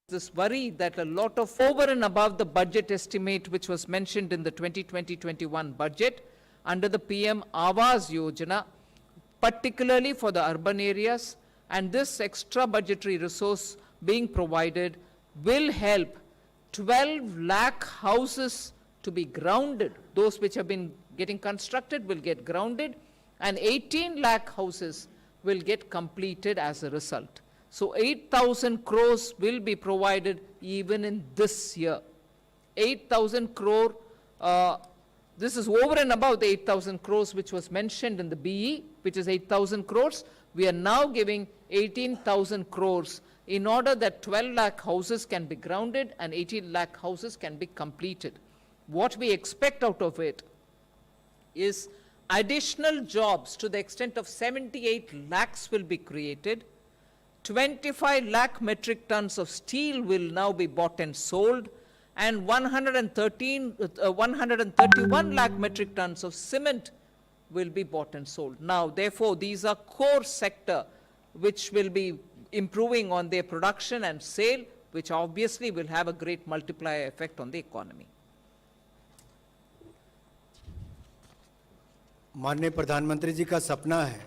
this worry that a lot of over and above the budget estimate which was mentioned in the 2020-21 budget under the PM Awas Yojana, particularly for the urban areas, and this extra budgetary resource being provided will help 12 lakh houses to be grounded. Those which have been getting constructed will get grounded, and 18 lakh houses will get completed as a result. So 8,000 crores will be provided even in this year. 8,000 crore, this is over and above the 8,000 crores which was mentioned in the BE, which is 8,000 crores. We are now giving 18,000 crores in order that 12 lakh houses can be grounded and 18 lakh houses can be completed. What we expect out of it is additional jobs to the extent of 78 lakhs will be created. 25 lakh metric tons of steel will now be bought and sold, and 131 lakh metric tons of cement will be bought and sold. Now, therefore, these are core sector which will be improving on their production and sale, which obviously will have a great multiplier effect on the economy. माननीय प्रधानमंत्री जी का सपना है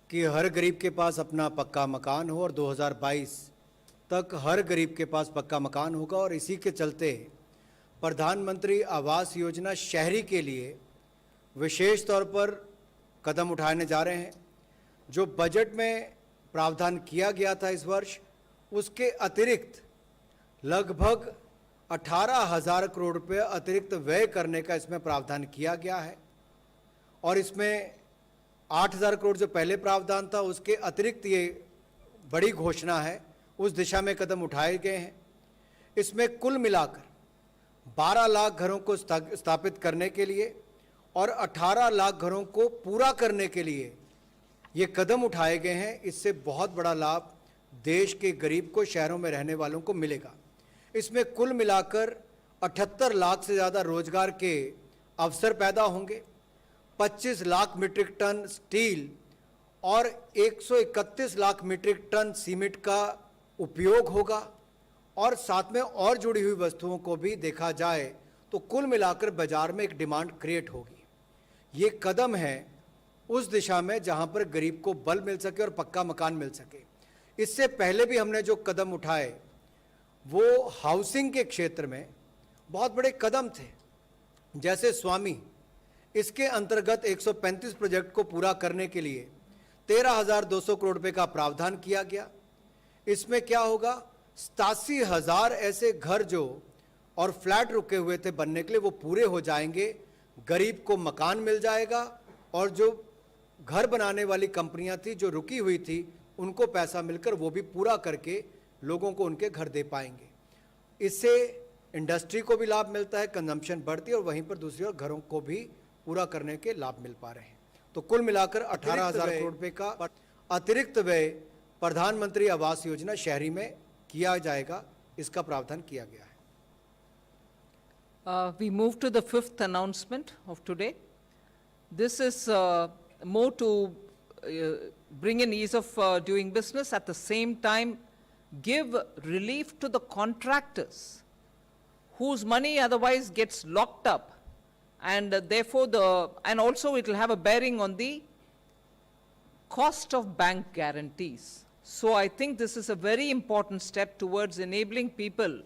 कि हर गरीब के पास अपना पक्का मकान हो और 2022 तक हर गरीब के पास पक्का मकान होगा, और इसी के चलते प्रधानमंत्री आवास योजना शहरी के लिए विशेष तौर पर कदम उठाने जा रहे हैं। जो बजट में प्रावधान किया गया था इस वर्ष, उसके अतिरिक्त लगभग 18,000 करोड़ रुपये अतिरिक्त व्यय करने का इसमें प्रावधान किया गया है, और इसमें 8,000 करोड़ जो पहले प्रावधान था उसके अतिरिक्त ये बड़ी घोषणा है, उस दिशा में कदम उठाए गए हैं। इसमें कुल मिलाकर 12 लाख घरों को स्थापित करने के लिए और 18 लाख घरों को पूरा करने के लिए ये कदम उठाए गए हैं। इससे बहुत बड़ा लाभ देश के गरीब को, शहरों में रहने वालों को मिलेगा। इसमें कुल मिलाकर 78 लाख से ज़्यादा रोजगार के अवसर पैदा होंगे, 25 लाख मीट्रिक टन स्टील और 131 लाख मीट्रिक टन सीमेंट का उपयोग होगा, और साथ में और जुड़ी हुई वस्तुओं को भी देखा जाए तो कुल मिलाकर बाजार में एक डिमांड क्रिएट होगी। ये कदम है उस दिशा में जहां पर गरीब को बल मिल सके और पक्का मकान मिल सके। इससे पहले भी हमने जो कदम उठाए वो हाउसिंग के क्षेत्र में बहुत बड़े कदम थे, जैसे स्वामी, इसके अंतर्गत 135 प्रोजेक्ट को पूरा करने के लिए 13,200 करोड़ रुपए का प्रावधान किया गया। इसमें क्या होगा, 87,000 ऐसे घर जो और फ्लैट रुके हुए थे बनने के लिए वो पूरे हो जाएंगे, गरीब को मकान मिल जाएगा, और जो घर बनाने वाली कंपनियां थी जो रुकी हुई थी उनको पैसा मिलकर वो भी पूरा करके लोगों को उनके घर दे पाएंगे। इससे इंडस्ट्री को भी लाभ मिलता है, कंजम्पशन बढ़ती है, और वहीं पर दूसरी ओर घरों को भी पूरा करने के लाभ मिल पा रहे हैं। तो कुल मिलाकर 18,000 करोड़ रुपए का अतिरिक्त व्यय प्रधानमंत्री आवास योजना शहरी में किया जाएगा, इसका प्रावधान किया गया है। We move to the fifth announcement of today. This is more to bring in ease of doing business, at the same time give relief to the contractors whose money otherwise gets locked up, and therefore and also it will have a bearing on the cost of bank guarantees. So I think this is a very important step towards enabling people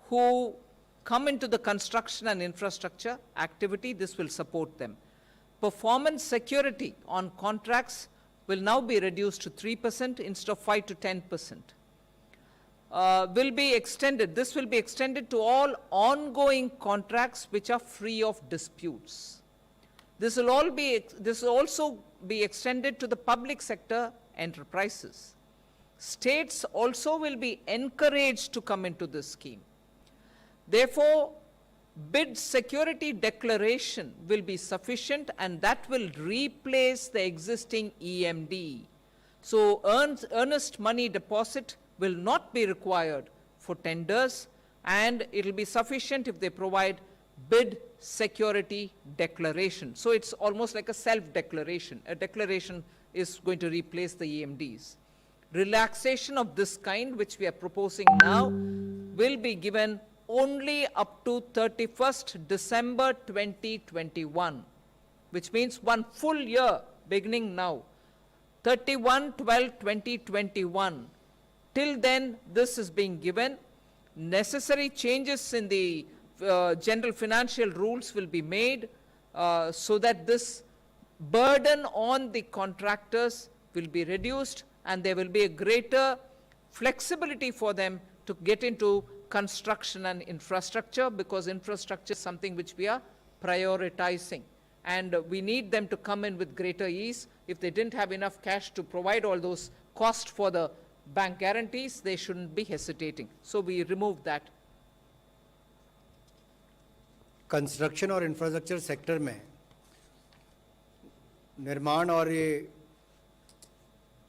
who come into the construction and infrastructure activity. This will support them. Performance security on contracts will now be reduced to 3% instead of 5 to 10%. Will be extended. This will be extended to all ongoing contracts which are free of disputes. This will also be extended to the public sector enterprises. States also will be encouraged to come into this scheme. Therefore, bid security declaration will be sufficient, and that will replace the existing EMD. So earnest money deposit will not be required for tenders, and it will be sufficient if they provide bid security declaration. So it's almost like a self-declaration. A declaration is going to replace the EMDs. relaxation of this kind, which we are proposing now, will be given only up to 31st December 2021, which means one full year beginning now, 31/12/2021. Till then, this is being given. Necessary changes in the general financial rules will be made so that this burden on the contractors will be reduced and there will be a greater flexibility for them to get into construction and infrastructure, because infrastructure is something which we are prioritizing. And we need them to come in with greater ease. If they didn't have enough cash to provide all those costs for the bank guarantees, they shouldn't be hesitating. So we removed that. Construction और infrastructure sector में निर्माण और ये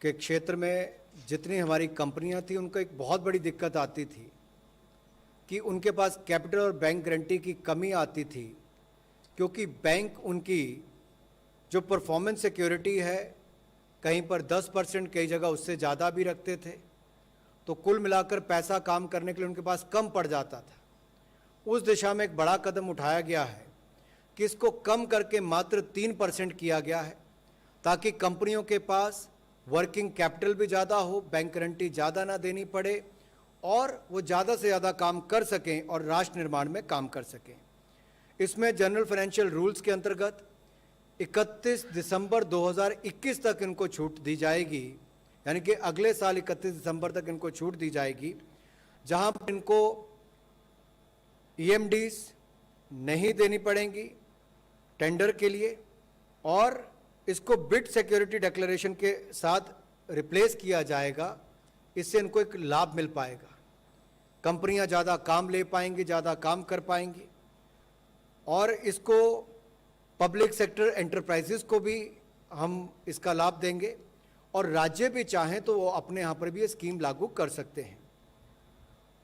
के क्षेत्र में जितनी हमारी कंपनियां थी, उनको एक बहुत बड़ी दिक्कत आती थी कि उनके पास कैपिटल और बैंक गारंटी की कमी आती थी, क्योंकि बैंक उनकी जो परफॉर्मेंस सिक्योरिटी है कहीं पर 10%, कई जगह उससे ज़्यादा भी रखते थे, तो कुल मिलाकर पैसा काम करने के लिए उनके पास कम पड़ जाता था। उस दिशा में एक बड़ा कदम उठाया गया है कि इसको कम करके मात्र 3% किया गया है, ताकि कंपनियों के पास वर्किंग कैपिटल भी ज़्यादा हो, बैंक गारंटी ज़्यादा ना देनी पड़े और वो ज़्यादा से ज़्यादा काम कर सकें और राष्ट्र निर्माण में काम कर सकें। इसमें जनरल फाइनेंशियल रूल्स के अंतर्गत 31 दिसंबर 2021 तक इनको छूट दी जाएगी, यानी कि अगले साल 31 दिसंबर तक इनको छूट दी जाएगी, जहां पर इनको ईएमडीज नहीं देनी पड़ेंगी टेंडर के लिए, और इसको बिड सिक्योरिटी डिक्लेरेशन के साथ रिप्लेस किया जाएगा। इससे इनको एक लाभ मिल पाएगा, कंपनियां ज़्यादा काम ले पाएंगी, ज़्यादा काम कर पाएंगी, और इसको पब्लिक सेक्टर एंटरप्राइजेस को भी हम इसका लाभ देंगे, और राज्य भी चाहें तो वो अपने यहाँ पर भी ये स्कीम लागू कर सकते हैं।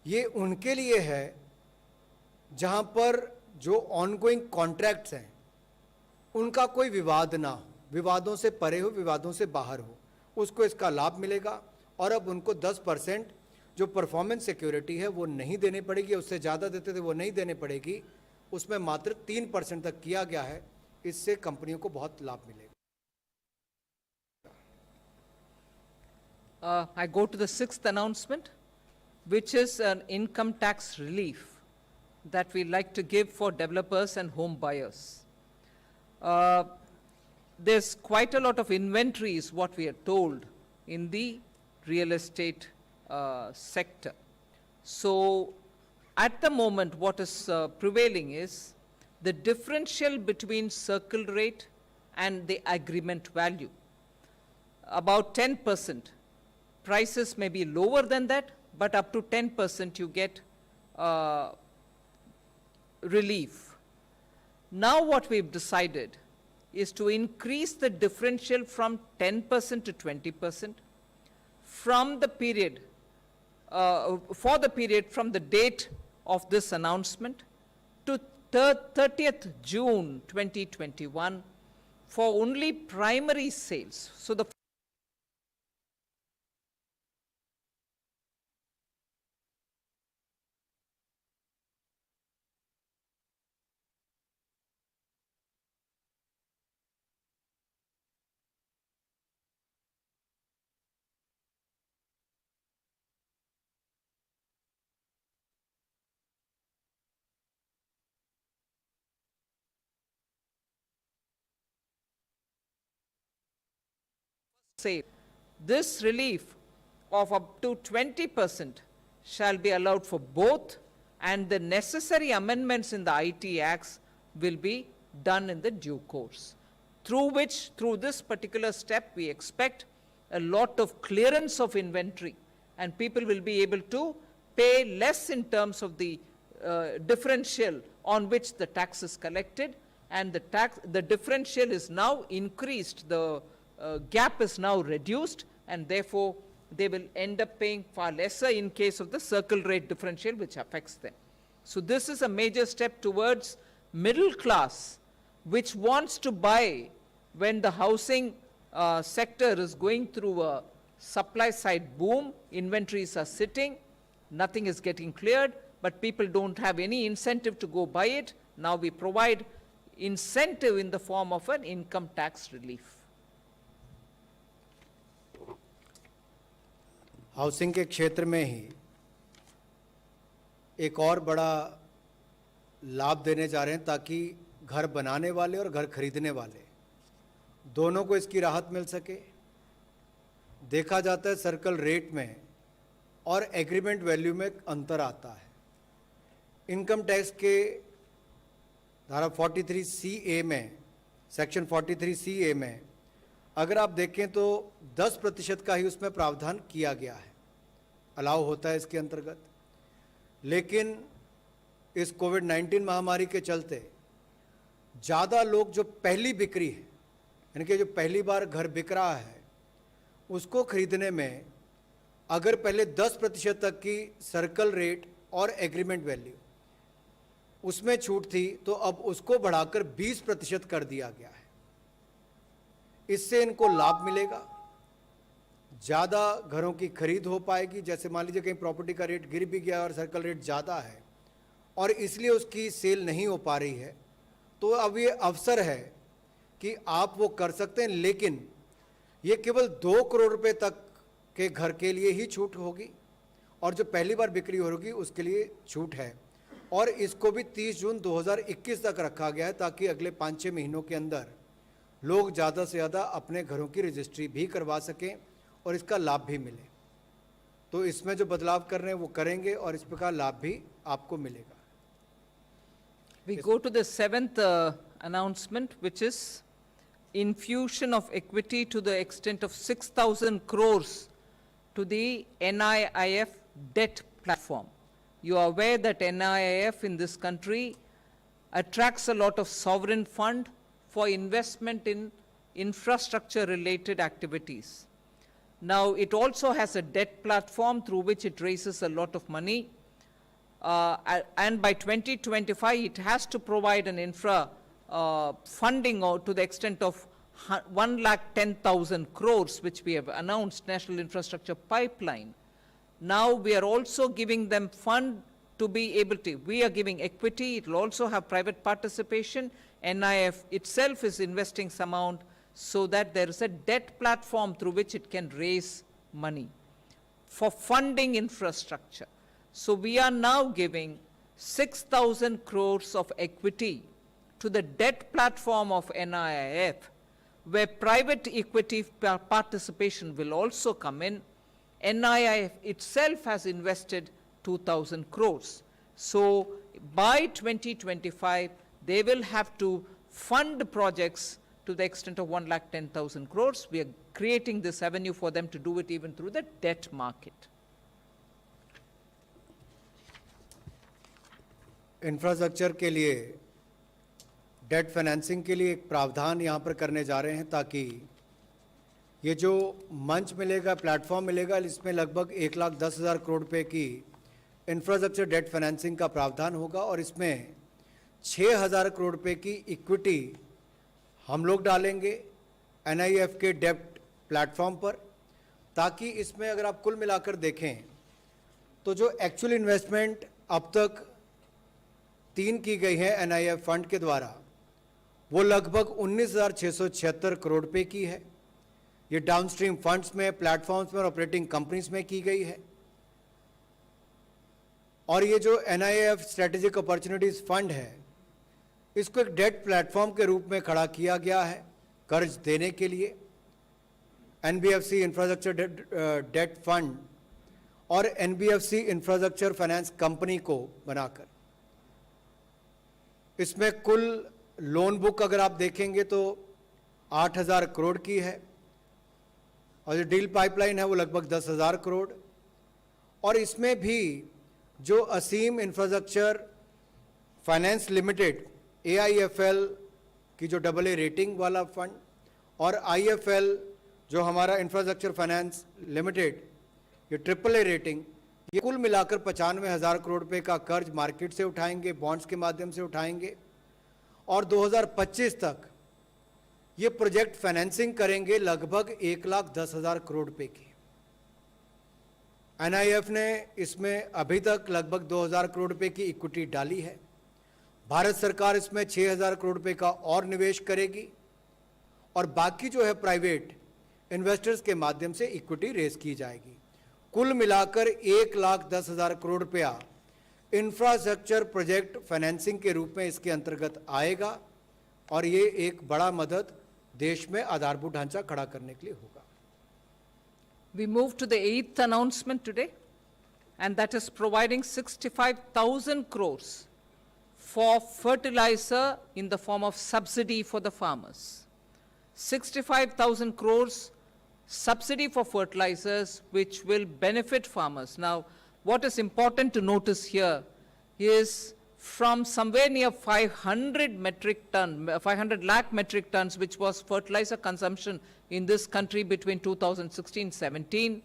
ये उनके लिए है जहाँ पर जो ऑनगोइंग कॉन्ट्रैक्ट्स हैं उनका कोई विवाद ना हो, विवादों से परे हो, विवादों से बाहर हो, उसको इसका लाभ मिलेगा। और अब उनको 10% जो परफॉर्मेंस सिक्योरिटी है वो नहीं देनी पड़ेगी, उससे ज़्यादा देते थे वो नहीं देनी पड़ेगी, उसमें मात्र 3% तक किया गया है। इससे कंपनियों को बहुत लाभ मिलेगा। I go to the 6th announcement, which is an income tax relief that we like to give for developers and home buyers. There's quite a lot of inventory is what we are told in the real estate sector. So at the moment what is prevailing is the differential between circle rate and the agreement value. About 10%. Prices may be lower than that, but up to 10% you get relief. Now what we've decided is to increase the differential from 10% to 20% from the period, for the period from the date of this announcement to 30th June 2021 for only primary sales. So the say this relief of up to 20% shall be allowed for both, and the necessary amendments in the IT Acts will be done in the due course, through this particular step we expect a lot of clearance of inventory, and people will be able to pay less in terms of the differential on which the tax is collected, and the differential is now increased, the gap is now reduced, and therefore they will end up paying far lesser in case of the circle rate differential which affects them. So this is a major step towards middle class which wants to buy when the housing sector is going through a supply side boom, inventories are sitting, nothing is getting cleared, but people don't have any incentive to go buy it. Now we provide incentive in the form of an income tax relief. Housing के क्षेत्र में ही एक और बड़ा लाभ देने जा रहे हैं ताकि घर बनाने वाले और घर खरीदने वाले दोनों को इसकी राहत मिल सके। देखा जाता है सर्कल रेट में और एग्रीमेंट वैल्यू में अंतर आता है। इनकम टैक्स के धारा 43(c)(a) में, सेक्शन 43(c)(a) में अगर आप देखें तो 10% का ही उसमें प्रावधान किया गया है, अलाउ होता है इसके अंतर्गत। लेकिन इस कोविड-19 महामारी के चलते ज़्यादा लोग जो पहली बिक्री है, यानी कि जो पहली बार घर बिक रहा है, उसको खरीदने में अगर पहले 10% तक की सर्कल रेट और एग्रीमेंट वैल्यू उसमें छूट थी, तो अब उसको बढ़ाकर 20% कर दिया गया है। इससे इनको लाभ मिलेगा, ज़्यादा घरों की खरीद हो पाएगी। जैसे मान लीजिए कहीं प्रॉपर्टी का रेट गिर भी गया और सर्कल रेट ज़्यादा है और इसलिए उसकी सेल नहीं हो पा रही है, तो अब ये अवसर है कि आप वो कर सकते हैं। लेकिन ये केवल 2 करोड़ रुपए तक के घर के लिए ही छूट होगी और जो पहली बार बिक्री होगी उसके लिए छूट है। और इसको भी 30 जून 2021 तक रखा गया है ताकि अगले 5-6 महीनों के अंदर लोग ज़्यादा से ज़्यादा अपने घरों की रजिस्ट्री भी करवा सकें और इसका लाभ भी मिले। तो इसमें जो बदलाव कर रहे हैं वो करेंगे और इस प्रकार लाभ भी आपको मिलेगा। We go to the seventh announcement, which is infusion of equity to the extent of 6,000 crores to the NIIF debt platform. You are aware that NIIF in this country attracts a lot of sovereign fund for investment in infrastructure related activities. Now, it also has a debt platform through which it raises a lot of money. And by 2025, it has to provide an infra funding to the extent of 1,10,000 crores, which we have announced, National Infrastructure Pipeline. Now we are also giving them fund to be able to, we are giving equity, it will also have private participation. NIF itself is investing some amount so that there is a debt platform through which it can raise money for funding infrastructure. So we are now giving 6,000 crores of equity to the debt platform of NIIF, where private equity participation will also come in. NIIF itself has invested 2,000 crores. So by 2025, they will have to fund projects to the extent of 1,10,000 crores. We are creating this avenue for them to do it even through the debt market. Infrastructure के लिए debt financing के लिए एक प्रावधान यहाँ पर करने जा रहे हैं ताकि ये जो मंच मिलेगा, प्लेटफॉर्म मिलेगा, इसमें लगभग 1,10,000 करोड़ रुपए की इंफ्रास्ट्रक्चर डेट फाइनेंसिंग का प्रावधान होगा और इसमें 6,000 करोड़ रुपए की इक्विटी हम लोग डालेंगे NIIF के डेट प्लेटफॉर्म पर, ताकि इसमें अगर आप कुल मिलाकर देखें तो जो एक्चुअल इन्वेस्टमेंट अब तक 3 की गई है NIIF फंड के द्वारा, वो लगभग 19,676 करोड़ रुपए की है। ये डाउनस्ट्रीम फंड्स में, प्लेटफॉर्म्स में और ऑपरेटिंग कंपनीज में की गई है। और ये जो NIIF स्ट्रेटेजिक अपॉर्चुनिटीज फंड है, इसको एक डेट प्लेटफॉर्म के रूप में खड़ा किया गया है कर्ज देने के लिए। NBFC इंफ्रास्ट्रक्चर डेट फंड और NBFC इंफ्रास्ट्रक्चर फाइनेंस कंपनी को बनाकर इसमें कुल लोन बुक अगर आप देखेंगे तो 8,000 करोड़ की है और जो डील पाइपलाइन है वो लगभग 10,000 करोड़। और इसमें भी जो असीम इंफ्रास्ट्रक्चर फाइनेंस लिमिटेड AIFL की जो AA रेटिंग वाला फंड और IFL जो हमारा इंफ्रास्ट्रक्चर फाइनेंस लिमिटेड ये AAA रेटिंग, ये कुल मिलाकर 95,000 करोड़ रुपए का कर्ज मार्केट से उठाएंगे, बॉन्ड्स के माध्यम से उठाएंगे और 2025 तक ये प्रोजेक्ट फाइनेंसिंग करेंगे लगभग 1,10,000 करोड़ रुपए की। एनआईएफ ने इसमें अभी तक लगभग 2000 करोड़ रुपए की इक्विटी डाली है। भारत सरकार इसमें 6000 करोड़ रुपए का और निवेश करेगी और बाकी जो है प्राइवेट इन्वेस्टर्स के माध्यम से इक्विटी रेज की जाएगी। कुल मिलाकर 1,10,000 करोड़ रुपया इंफ्रास्ट्रक्चर प्रोजेक्ट फाइनेंसिंग के रूप में इसके अंतर्गत आएगा और ये एक बड़ा मदद देश में आधारभूत ढांचा खड़ा करने के लिए होगा। We move to the 8th announcement today, and that is providing 65,000 crores for fertilizer in the form of subsidy for the farmers. 65,000 crores subsidy for fertilizers which will benefit farmers. Now, what is important to notice here is from somewhere near 500 lakh metric tons, which was fertilizer consumption in this country between 2016-17,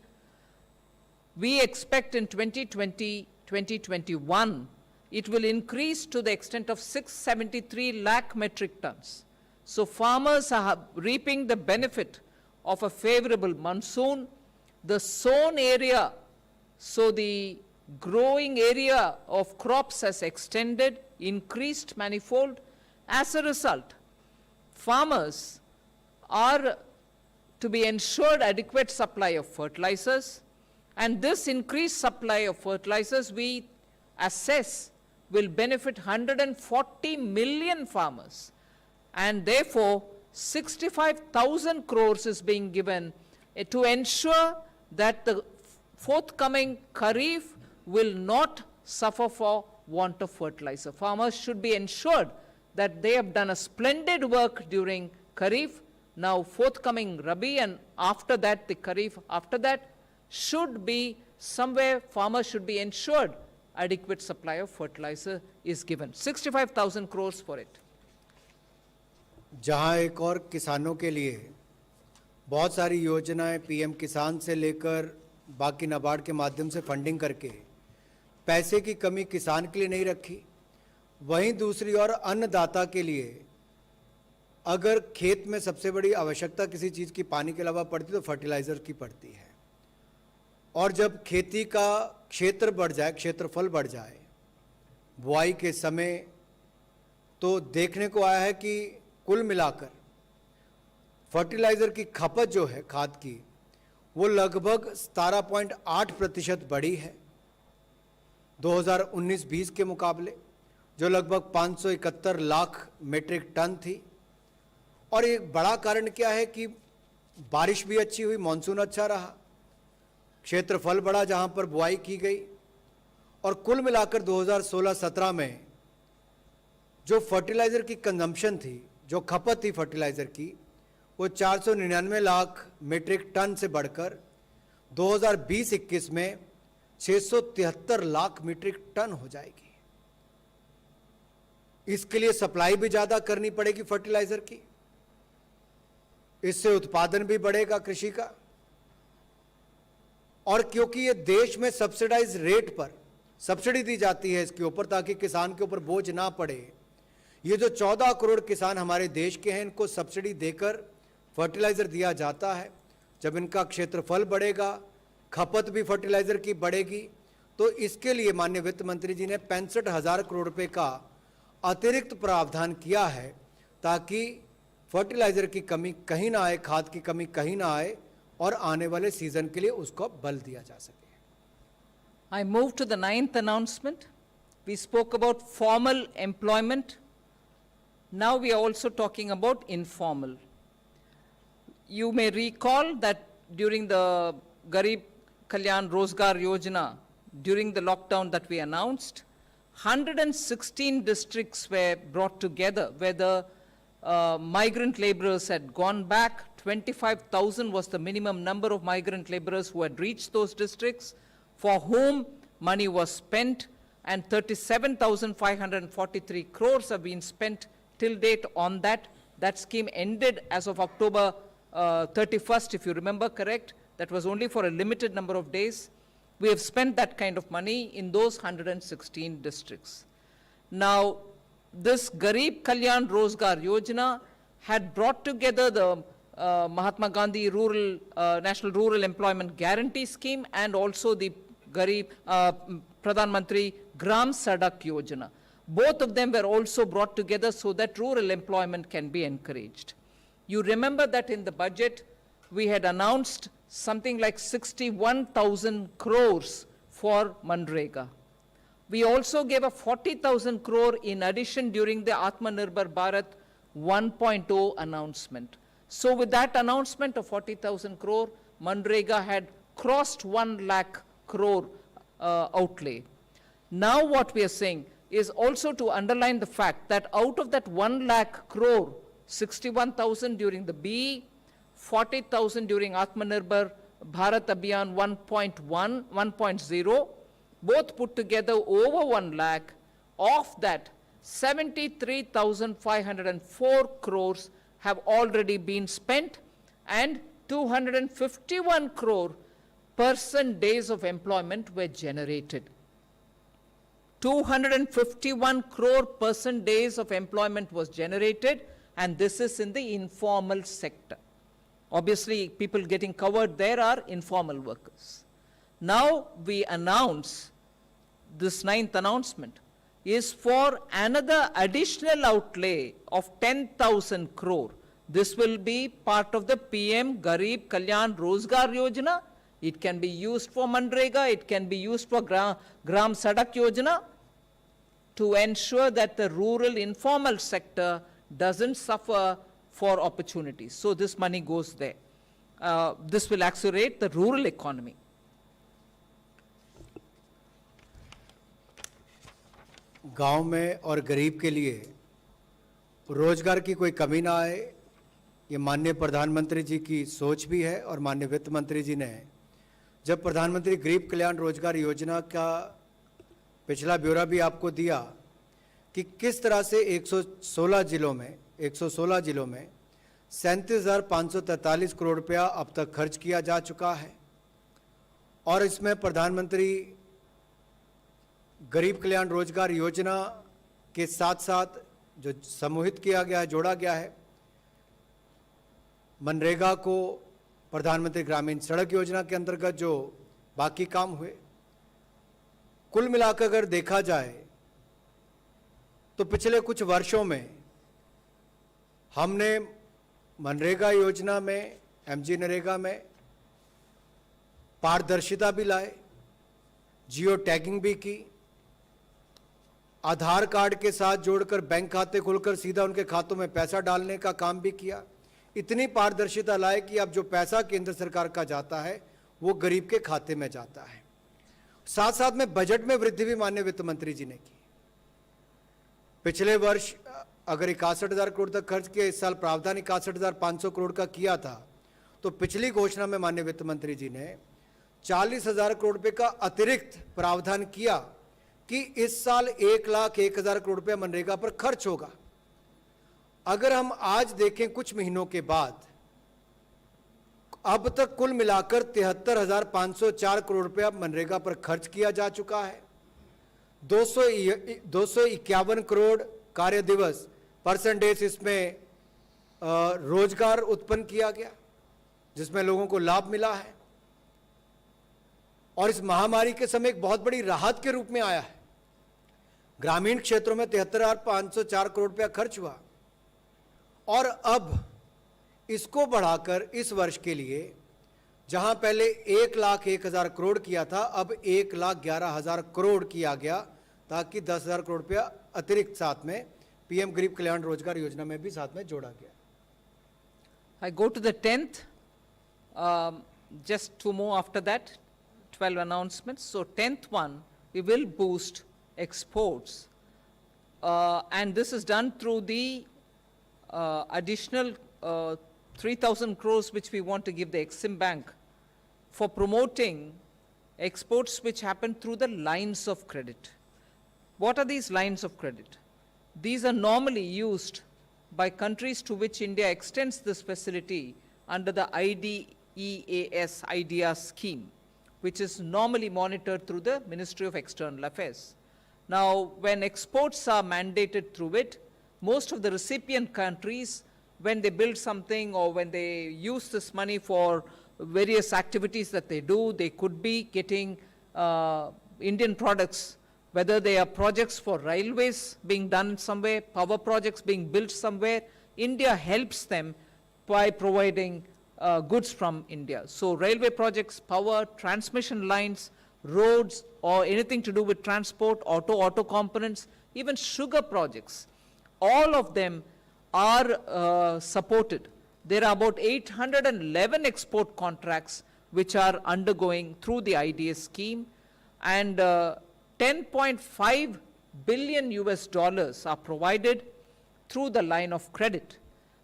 we expect in 2020-2021, it will increase to the extent of 673 lakh metric tons. So farmers are reaping the benefit of a favorable monsoon. The sown area, so the growing area of crops has extended, increased manifold. As a result, farmers are to be ensured adequate supply of fertilizers, and this increased supply of fertilizers we assess will benefit 140 million farmers, and therefore 65,000 crores is being given to ensure that the forthcoming Kharif will not suffer for want of fertilizer. Farmers should be ensured that they have done a splendid work during Kharif. Now forthcoming Rabi and after that the Kharif after that should be somewhere farmers should be ensured adequate supply of fertilizer is given. 65,000 crores for it. जहां एक और किसानों के लिए बहुत सारी योजनाएं PM किसान से लेकर बाकी नाबार्ड के माध्यम से फंडिंग करके पैसे की कमी किसान के लिए नहीं रखी, वहीं दूसरी ओर अन्नदाता के लिए अगर खेत में सबसे बड़ी आवश्यकता किसी चीज़ की पानी के अलावा पड़ती तो फर्टिलाइज़र की पड़ती है। और जब खेती का क्षेत्र बढ़ जाए, क्षेत्रफल बढ़ जाए बुआई के समय, तो देखने को आया है कि कुल मिलाकर फर्टिलाइज़र की खपत जो है खाद की वो लगभग 17.8% बढ़ी है 2019-20 के मुकाबले, जो लगभग 571 लाख मीट्रिक टन थी। और एक बड़ा कारण क्या है कि बारिश भी अच्छी हुई, मानसून अच्छा रहा, क्षेत्रफल बढ़ा जहां पर बुआई की गई, और कुल मिलाकर 2016-17 में जो फर्टिलाइज़र की कंजम्पशन थी, जो खपत थी फर्टिलाइज़र की, वो 499 लाख मीट्रिक टन से बढ़कर 2020-21 में 673 लाख मीट्रिक टन हो जाएगी। इसके लिए सप्लाई भी ज़्यादा करनी पड़ेगी फर्टिलाइज़र की, इससे उत्पादन भी बढ़ेगा कृषि का। और क्योंकि ये देश में सब्सिडाइज रेट पर सब्सिडी दी जाती है इसके ऊपर, ताकि किसान के ऊपर बोझ ना पड़े, ये जो 14 करोड़ किसान हमारे देश के हैं, इनको सब्सिडी देकर फर्टिलाइज़र दिया जाता है। जब इनका क्षेत्रफल बढ़ेगा, खपत भी फर्टिलाइज़र की बढ़ेगी, तो इसके लिए माननीय वित्त मंत्री जी ने 65,000 करोड़ रुपए का अतिरिक्त प्रावधान किया है, ताकि फर्टिलाइज़र की कमी कहीं ना आए, खाद की कमी कहीं ना आए, और आने वाले सीजन के लिए उसको बल दिया जा सके। I move to the 9th announcement. We spoke about formal employment. Now we are also talking about informal. You may recall that during the Garib Kalyan Rozgar Yojana, during the lockdown that we announced, 116 districts were brought together where the migrant laborers had gone back. 25,000 was the minimum number of migrant laborers who had reached those districts, for whom money was spent, and 37,543 crores have been spent till date on that. That scheme ended as of October 31st, if you remember correct. That was only for a limited number of days. We have spent that kind of money in those 116 districts. Now, this Garib Kalyan Rozgar Yojana had brought together the Mahatma Gandhi National Rural Employment Guarantee Scheme and also the Pradhan Mantri Gram Sadak Yojana. Both of them were also brought together so that rural employment can be encouraged. You remember that in the budget, we had announced something like 61,000 crores for Manrega. We also gave a 40,000 crore in addition during the Atmanirbhar Bharat 1.0 announcement. So with that announcement of 40,000 crore, Manrega had crossed 1 lakh crore outlay. Now what we are saying is also to underline the fact that out of that 1 lakh crore, 61,000 during the B, 40,000 during Atmanirbhar Bharat Abhiyan 1.0, both put together over 1 lakh. Of that, 73,504 crores have already been spent and 251 crore person days of employment were generated. 251 crore person days of employment was generated, and this is in the informal sector. Obviously, people getting covered there are informal workers. Now we announce, this 9th announcement is for another additional outlay of 10,000 crore. This will be part of the PM Garib Kalyan Rozgar Yojana. It can be used for Manrega, it can be used for Gram Sadak Yojana to ensure that the rural informal sector doesn't suffer for opportunities. So this money goes there. This will accelerate the rural economy. गांव में और गरीब के लिए रोजगार की कोई कमी ना आए, ये माननीय प्रधानमंत्री जी की सोच भी है। और माननीय वित्त मंत्री जी ने जब प्रधानमंत्री गरीब कल्याण रोजगार योजना का पिछला ब्यौरा भी आपको दिया कि किस तरह से 116 जिलों में 37,543 करोड़ रुपया अब तक खर्च किया जा चुका है, और इसमें प्रधानमंत्री गरीब कल्याण रोजगार योजना के साथ साथ जो समूहित किया गया है, जोड़ा गया है, मनरेगा को प्रधानमंत्री ग्रामीण सड़क योजना के अंतर्गत जो बाकी काम हुए, कुल मिलाकर अगर देखा जाए तो पिछले कुछ वर्षों में हमने मनरेगा योजना में, एमजी नरेगा में पारदर्शिता भी लाए, जियो टैगिंग भी की, आधार कार्ड के साथ जोड़कर बैंक खाते खोलकर सीधा उनके खातों में पैसा डालने का काम भी किया। इतनी पारदर्शिता लाए कि अब जो पैसा केंद्र सरकार का जाता है वो गरीब के खाते में जाता है। साथ साथ में बजट में वृद्धि भी माननीय वित्त मंत्री जी ने की। पिछले वर्ष अगर 61,000 करोड़ तक खर्च किया, इस साल प्रावधान 61,500 करोड़ का किया था, तो पिछली घोषणा में माननीय वित्त मंत्री जी ने 40,000 करोड़ रुपए का अतिरिक्त प्रावधान किया कि इस साल 1,01,000 करोड़ रुपया मनरेगा पर खर्च होगा। अगर हम आज देखें कुछ महीनों के बाद, अब तक कुल मिलाकर 73,504 करोड़ रुपया मनरेगा पर खर्च किया जा चुका है। 251 करोड़ कार्य दिवस पर्सन डेज इसमें रोजगार उत्पन्न किया गया, जिसमें लोगों को लाभ मिला है, और इस महामारी के समय एक बहुत बड़ी राहत के रूप में आया है। ग्रामीण क्षेत्रों में 73,504 करोड़ रुपया खर्च हुआ, और अब इसको बढ़ाकर इस वर्ष के लिए जहां पहले 1,01,000 करोड़ किया था, अब 1,11,000 करोड़ किया गया, ताकि 10,000 करोड़ रुपया अतिरिक्त साथ में पीएम गरीब कल्याण रोजगार योजना में भी साथ में जोड़ा गया। I go to the 10th, just two more after that, 12 announcements. So 10th one, we will boost exports, and this is done through the additional 3,000 crores which we want to give the Exim Bank for promoting exports which happen through the lines of credit. What are these lines of credit? These are normally used by countries to which India extends this facility under the IDEA scheme, which is normally monitored through the Ministry of External Affairs. Now, when exports are mandated through it, most of the recipient countries, when they build something or when they use this money for various activities that they do, they could be getting Indian products, whether they are projects for railways being done somewhere, power projects being built somewhere, India helps them by providing goods from India. So railway projects, power, transmission lines, roads, or anything to do with transport, auto components, even sugar projects, all of them are supported. There are about 811 export contracts which are undergoing through the IDS scheme, and 10.5 billion US dollars are provided through the line of credit.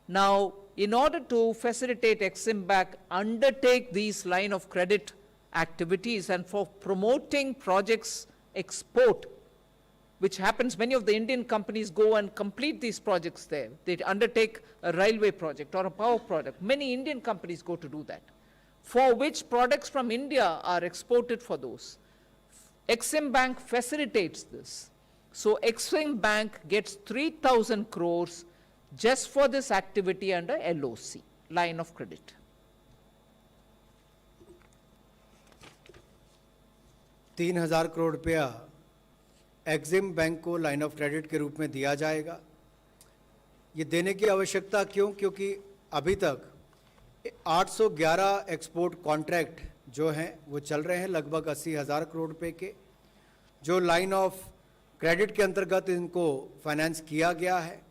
Now, in order to facilitate Exim Bank undertake these line of credit activities and for promoting projects export, which happens, many of the Indian companies go and complete these projects there. They undertake a railway project or a power project. Many Indian companies go to do that, for which products from India are exported for those. Exim Bank facilitates this. So Exim Bank gets 3,000 crores just for this activity under LOC, line of credit. 3,000 crore रुपया Exim bank को line of credit के रूप में दिया जाएगा। ये देने की आवश्यकता क्यों? क्योंकि अभी तक 811 एक्सपोर्ट कॉन्ट्रैक्ट जो हैं वो चल रहे हैं, लगभग 80,000 करोड़ रुपए के, जो लाइन ऑफ क्रेडिट के अंतर्गत इनको फाइनेंस किया गया है।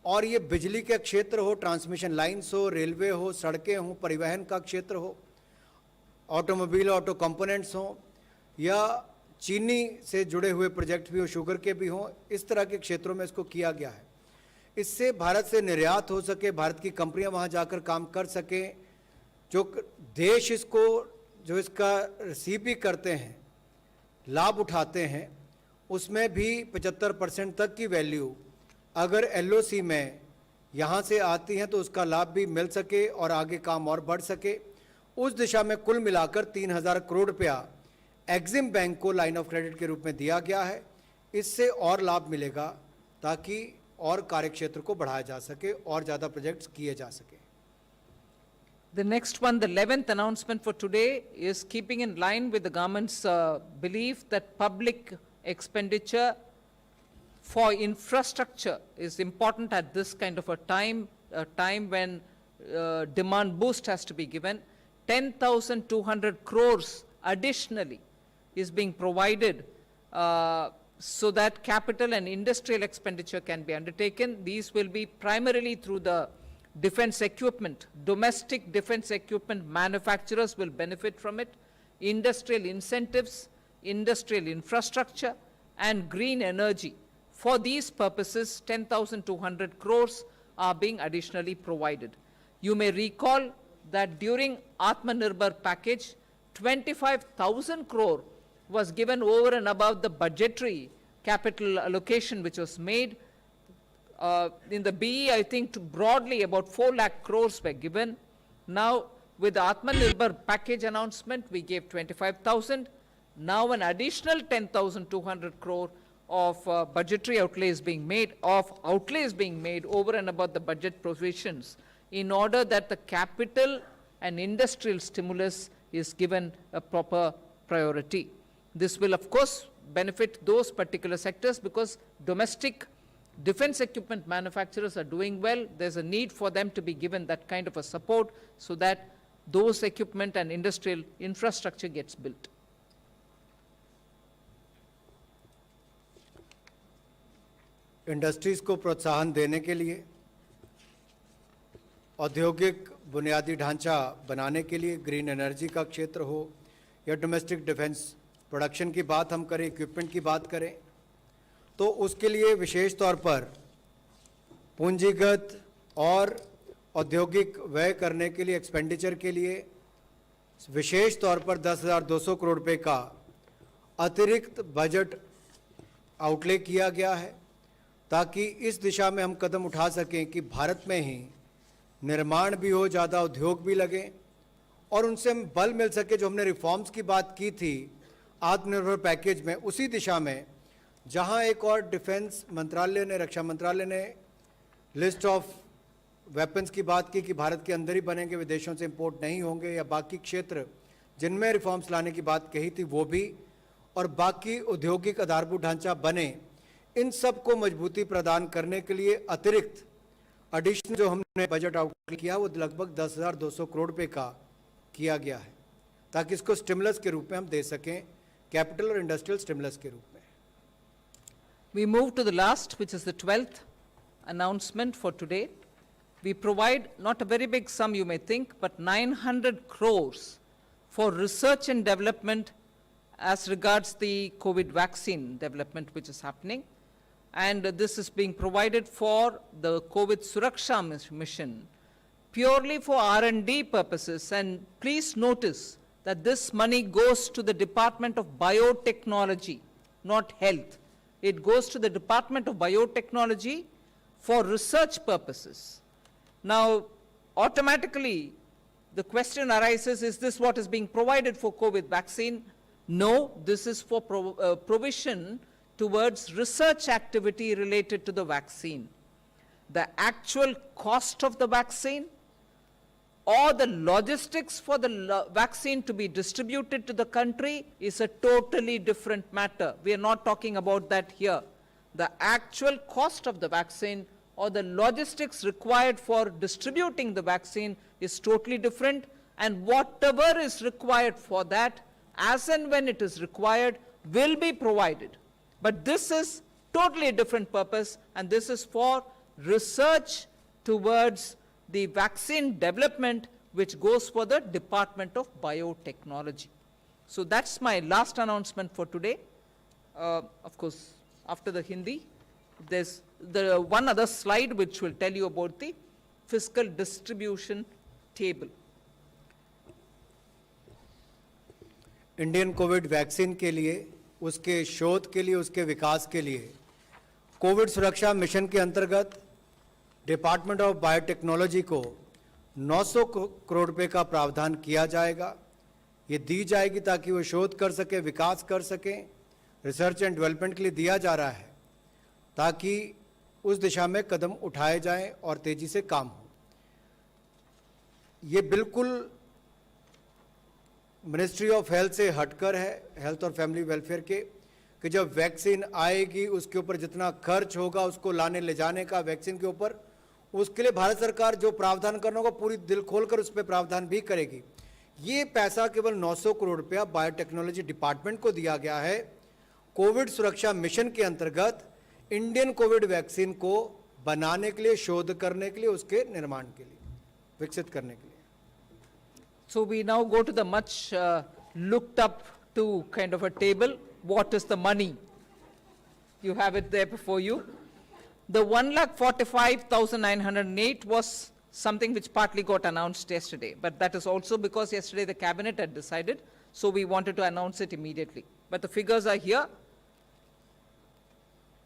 और ये बिजली के क्षेत्र हो, ट्रांसमिशन लाइन्स हो, रेलवे हो, सड़कें हो, परिवहन का क्षेत्र हो, ऑटोमोबाइल ऑटो कंपोनेंट्स हो, या चीनी से जुड़े हुए प्रोजेक्ट भी हो, शुगर के भी हों, इस तरह के क्षेत्रों में इसको किया गया है। इससे भारत से निर्यात हो सके, भारत की कंपनियां वहां जाकर काम कर सकें, जो देश इसको जो इसका रिसीव भी करते हैं, लाभ उठाते हैं, उसमें भी 75% तक की वैल्यू अगर एलओसी में यहाँ से आती हैं तो उसका लाभ भी मिल सके और आगे काम और बढ़ सके। उस दिशा में कुल मिलाकर 3,000 करोड़ रुपया एक्सिम बैंक को लाइन ऑफ क्रेडिट के रूप में दिया गया है। इससे और लाभ मिलेगा ताकि और कार्यक्षेत्र को बढ़ाया जा सके और ज़्यादा प्रोजेक्ट्स किए जा सके। The next one, the 11th announcement for today, is keeping in line with the government's belief that public expenditure for infrastructure is important at this kind of a time when demand boost has to be given. 10,200 crores additionally is being provided so that capital and industrial expenditure can be undertaken. These will be primarily through the defense equipment. Domestic defense equipment manufacturers will benefit from it. Industrial incentives, industrial infrastructure, and green energy. For these purposes, 10,200 crores are being additionally provided. You may recall that during Atmanirbhar package, 25,000 crore was given over and above the budgetary capital allocation which was made. In the BE, I think broadly about 4 lakh crores were given. Now, with the Atmanirbhar package announcement, we gave 25,000. Now an additional 10,200 crore of budgetary outlays being made, over and above the budget provisions, in order that the capital and industrial stimulus is given a proper priority. This will, of course, benefit those particular sectors because domestic defense equipment manufacturers are doing well. There's a need for them to be given that kind of a support so that those equipment and industrial infrastructure gets built. Industries को प्रोत्साहन देने के लिए, औद्योगिक बुनियादी ढांचा बनाने के लिए, ग्रीन एनर्जी का क्षेत्र हो या डोमेस्टिक डिफेंस प्रोडक्शन की बात हम करें, इक्विपमेंट की बात करें, तो उसके लिए विशेष तौर पर पूंजीगत और औद्योगिक व्यय करने के लिए, एक्सपेंडिचर के लिए विशेष तौर पर 10,200 करोड़ रुपए का अतिरिक्त बजट आउटले किया गया है, ताकि इस दिशा में हम कदम उठा सकें कि भारत में ही निर्माण भी हो, ज़्यादा उद्योग भी लगे और उनसे हम बल मिल सके। जो हमने रिफॉर्म्स की बात की थी आत्मनिर्भर पैकेज में, उसी दिशा में जहां एक और डिफेंस मंत्रालय ने, रक्षा मंत्रालय ने लिस्ट ऑफ वेपन्स की बात की कि भारत के अंदर ही बनेंगे, विदेशों से इंपोर्ट नहीं होंगे, या बाकी क्षेत्र जिनमें रिफॉर्म्स लाने की बात कही थी वो भी, और बाकी औद्योगिक आधारभूत ढांचा बने, इन सब को मजबूती प्रदान करने के लिए अतिरिक्त एडिशनल जो हमने बजट आउटले किया वो लगभग 10,200 करोड़ रुपए का किया गया है, ताकि इसको स्टिमुलस के रूप में हम दे सकें, कैपिटल और इंडस्ट्रियल स्टिमुलस के रूप में। We move to the last, which is the 12th announcement for today. We provide not a very big sum, you may think, but 900 crores for research and development as regards the COVID vaccine development which is happening. And this is being provided for the COVID Suraksha mission, purely for R&D purposes. And please notice that this money goes to the Department of Biotechnology, not health. It goes to the Department of Biotechnology for research purposes. Now, automatically, the question arises, is this what is being provided for COVID vaccine? No, this is for provision towards research activity related to the vaccine. The actual cost of the vaccine or the logistics for the vaccine to be distributed to the country is a totally different matter. We are not talking about that here. The actual cost of the vaccine or the logistics required for distributing the vaccine is totally different, and whatever is required for that, as and when it is required, will be provided. But this is totally a different purpose, and this is for research towards the vaccine development, which goes for the Department of Biotechnology. So that's my last announcement for today. Of course, after the Hindi, there's the one other slide which will tell you about the fiscal distribution table. Indian Covid vaccine के लिए, उसके शोध के लिए, उसके विकास के लिए Covid सुरक्षा मिशन के अंतर्गत डिपार्टमेंट ऑफ बायोटेक्नोलॉजी को 900 करोड़ रुपए का प्रावधान किया जाएगा। ये दी जाएगी ताकि वो शोध कर सके, विकास कर सके, रिसर्च एंड डेवलपमेंट के लिए दिया जा रहा है ताकि उस दिशा में कदम उठाए जाएं और तेजी से काम हो। ये बिल्कुल मिनिस्ट्री ऑफ हेल्थ से हटकर है, हेल्थ और फैमिली वेलफेयर के, कि जब वैक्सीन आएगी उसके ऊपर जितना खर्च होगा उसको लाने ले जाने का वैक्सीन के ऊपर, उसके लिए भारत सरकार जो प्रावधान करना होगा पूरी दिल खोलकर उस पर प्रावधान भी करेगी। ये पैसा केवल 900 करोड़ रुपया बायोटेक्नोलॉजी डिपार्टमेंट को दिया गया है कोविड सुरक्षा मिशन के अंतर्गत इंडियन कोविड वैक्सीन को बनाने के लिए, शोध करने के लिए, उसके निर्माण के लिए, विकसित करने के लिए। So we now go to the much looked up to kind of a table. What is the money? You have it there before you. The 1,45,908 was something which partly got announced yesterday, but that is also because yesterday the cabinet had decided, so we wanted to announce it immediately. But the figures are here.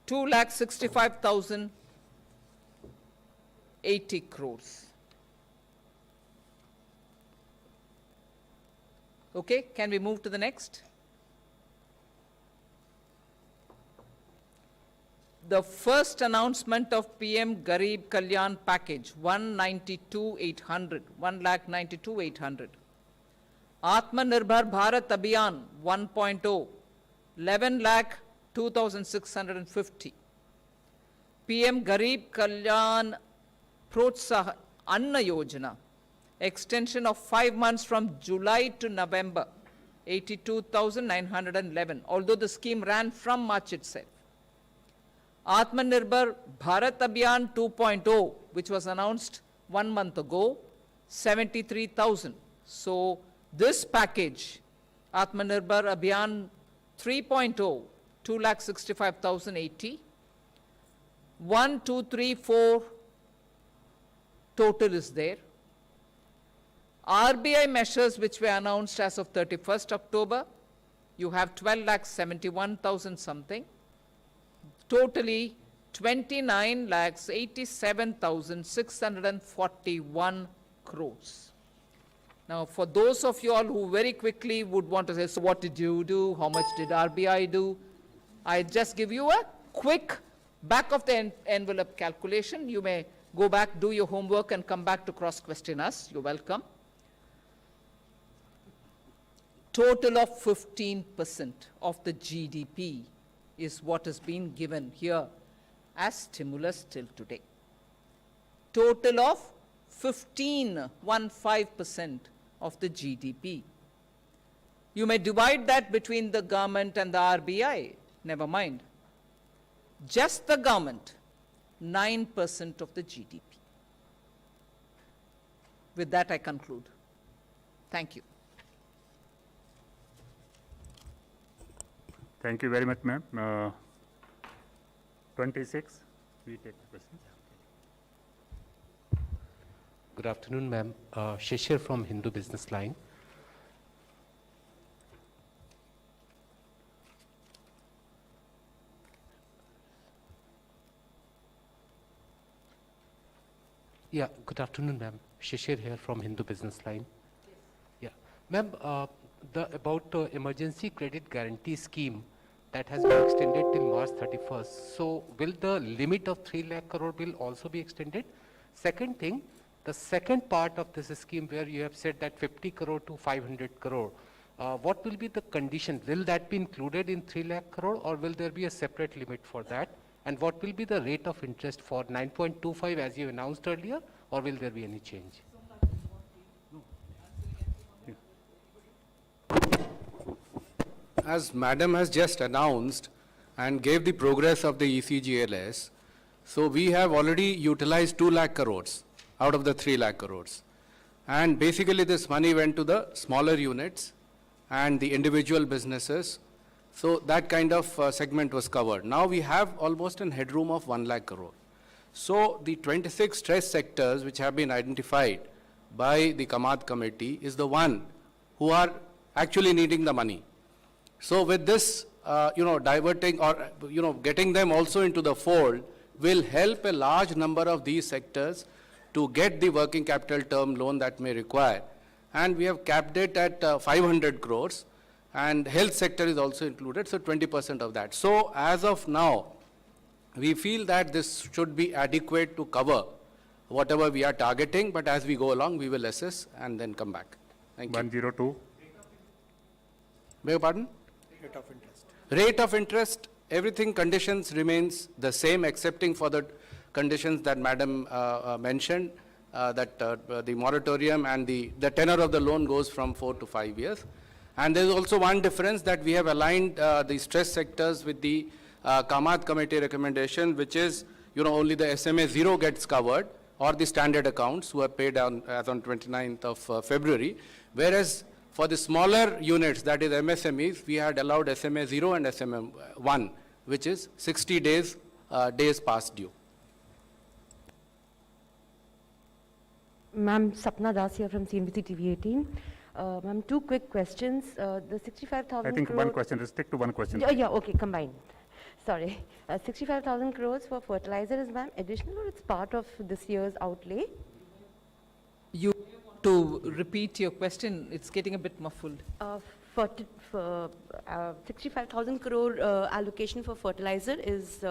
2,65,080 crores. Okay, can we move to the next? The first announcement of PM Garib Kalyan package, 192,800, 1,92,800. Atmanirbhar Bharat Abhiyan 1.0, 11,02,650. PM Garib Kalyan Protsah Anna Yojana, extension of 5 months from July to November, 82,911, although the scheme ran from March itself. Atmanirbhar Bharat Abhiyan 2.0, which was announced 1 month ago, 73,000. So this package, Atmanirbhar Abhiyan 3.0, 2,65,080. 1, 2, 3, 4 total is there. RBI measures which were announced as of 31st October, you have 12,71,000 something. Totally 29,87,641 crores. Now, for those of you all who very quickly would want to say, so what did you do? How much did RBI do? I just give you a quick back of the envelope calculation. You may go back, do your homework, and come back to cross-question us. You're welcome. total of 15% of the GDP is what has been given here as stimulus till today. Total of 15% of the GDP. You may divide that between the government and the RBI, never mind. Just the government, 9% of the GDP. With that, I conclude. Thank you. Thank you very much, ma'am. 26, we take the question. Good afternoon, ma'am. Shishir from Hindu Business Line. Yeah, good afternoon, ma'am. Shishir here from Hindu Business Line. Yeah, ma'am, about the emergency credit guarantee scheme that has been extended till March 31st. So will the limit of 3 lakh crore will also be extended? Second thing, the second part of this scheme where you have said that 50 crore to 500 crore, what will be the condition? Will that be included in 3 lakh crore or will there be a separate limit for that? And what will be the rate of interest for 9.25 as you announced earlier, or will there be any change? As Madam has just announced and gave the progress of the ECGLS, so we have already utilized 2 lakh crores out of the 3 lakh crores. And basically this money went to the smaller units and the individual businesses. So that kind of segment was covered. Now we have almost a headroom of 1 lakh crore. So the 26 stress sectors which have been identified by the Kamath committee is the one who are actually needing the money. So with this, diverting or, getting them also into the fold will help a large number of these sectors to get the working capital term loan that may require. And we have capped it at 500 crores. And health sector is also included, so 20% of that. So as of now, we feel that this should be adequate to cover whatever we are targeting, but as we go along, we will assess and then come back. Thank you. 102. Beg your pardon? Rate of interest. Rate of interest, everything conditions remains the same, excepting for the conditions that Madam mentioned, that the moratorium and the tenor of the loan goes from 4 to 5 years. And there is also one difference that we have aligned the stress sectors with the Kamath committee recommendation, which is, only the SMA 0 gets covered or the standard accounts who are paid on, as on 29th of February. Whereas for the smaller units, that is MSMEs, we had allowed SMA 0 and SMA 1, which is 60 days past due. Ma'am, Sapna Das here from CNBC TV 18. Ma'am, 2 quick questions. The 65,000 I think crore. one question, restrict to one question. Yeah, okay, combined. Sorry. 65,000 crores for fertilizer is, ma'am, additional or it's part of this year's outlay? You to repeat your question, it's getting a bit muffled. 65,000 crore allocation for fertilizer is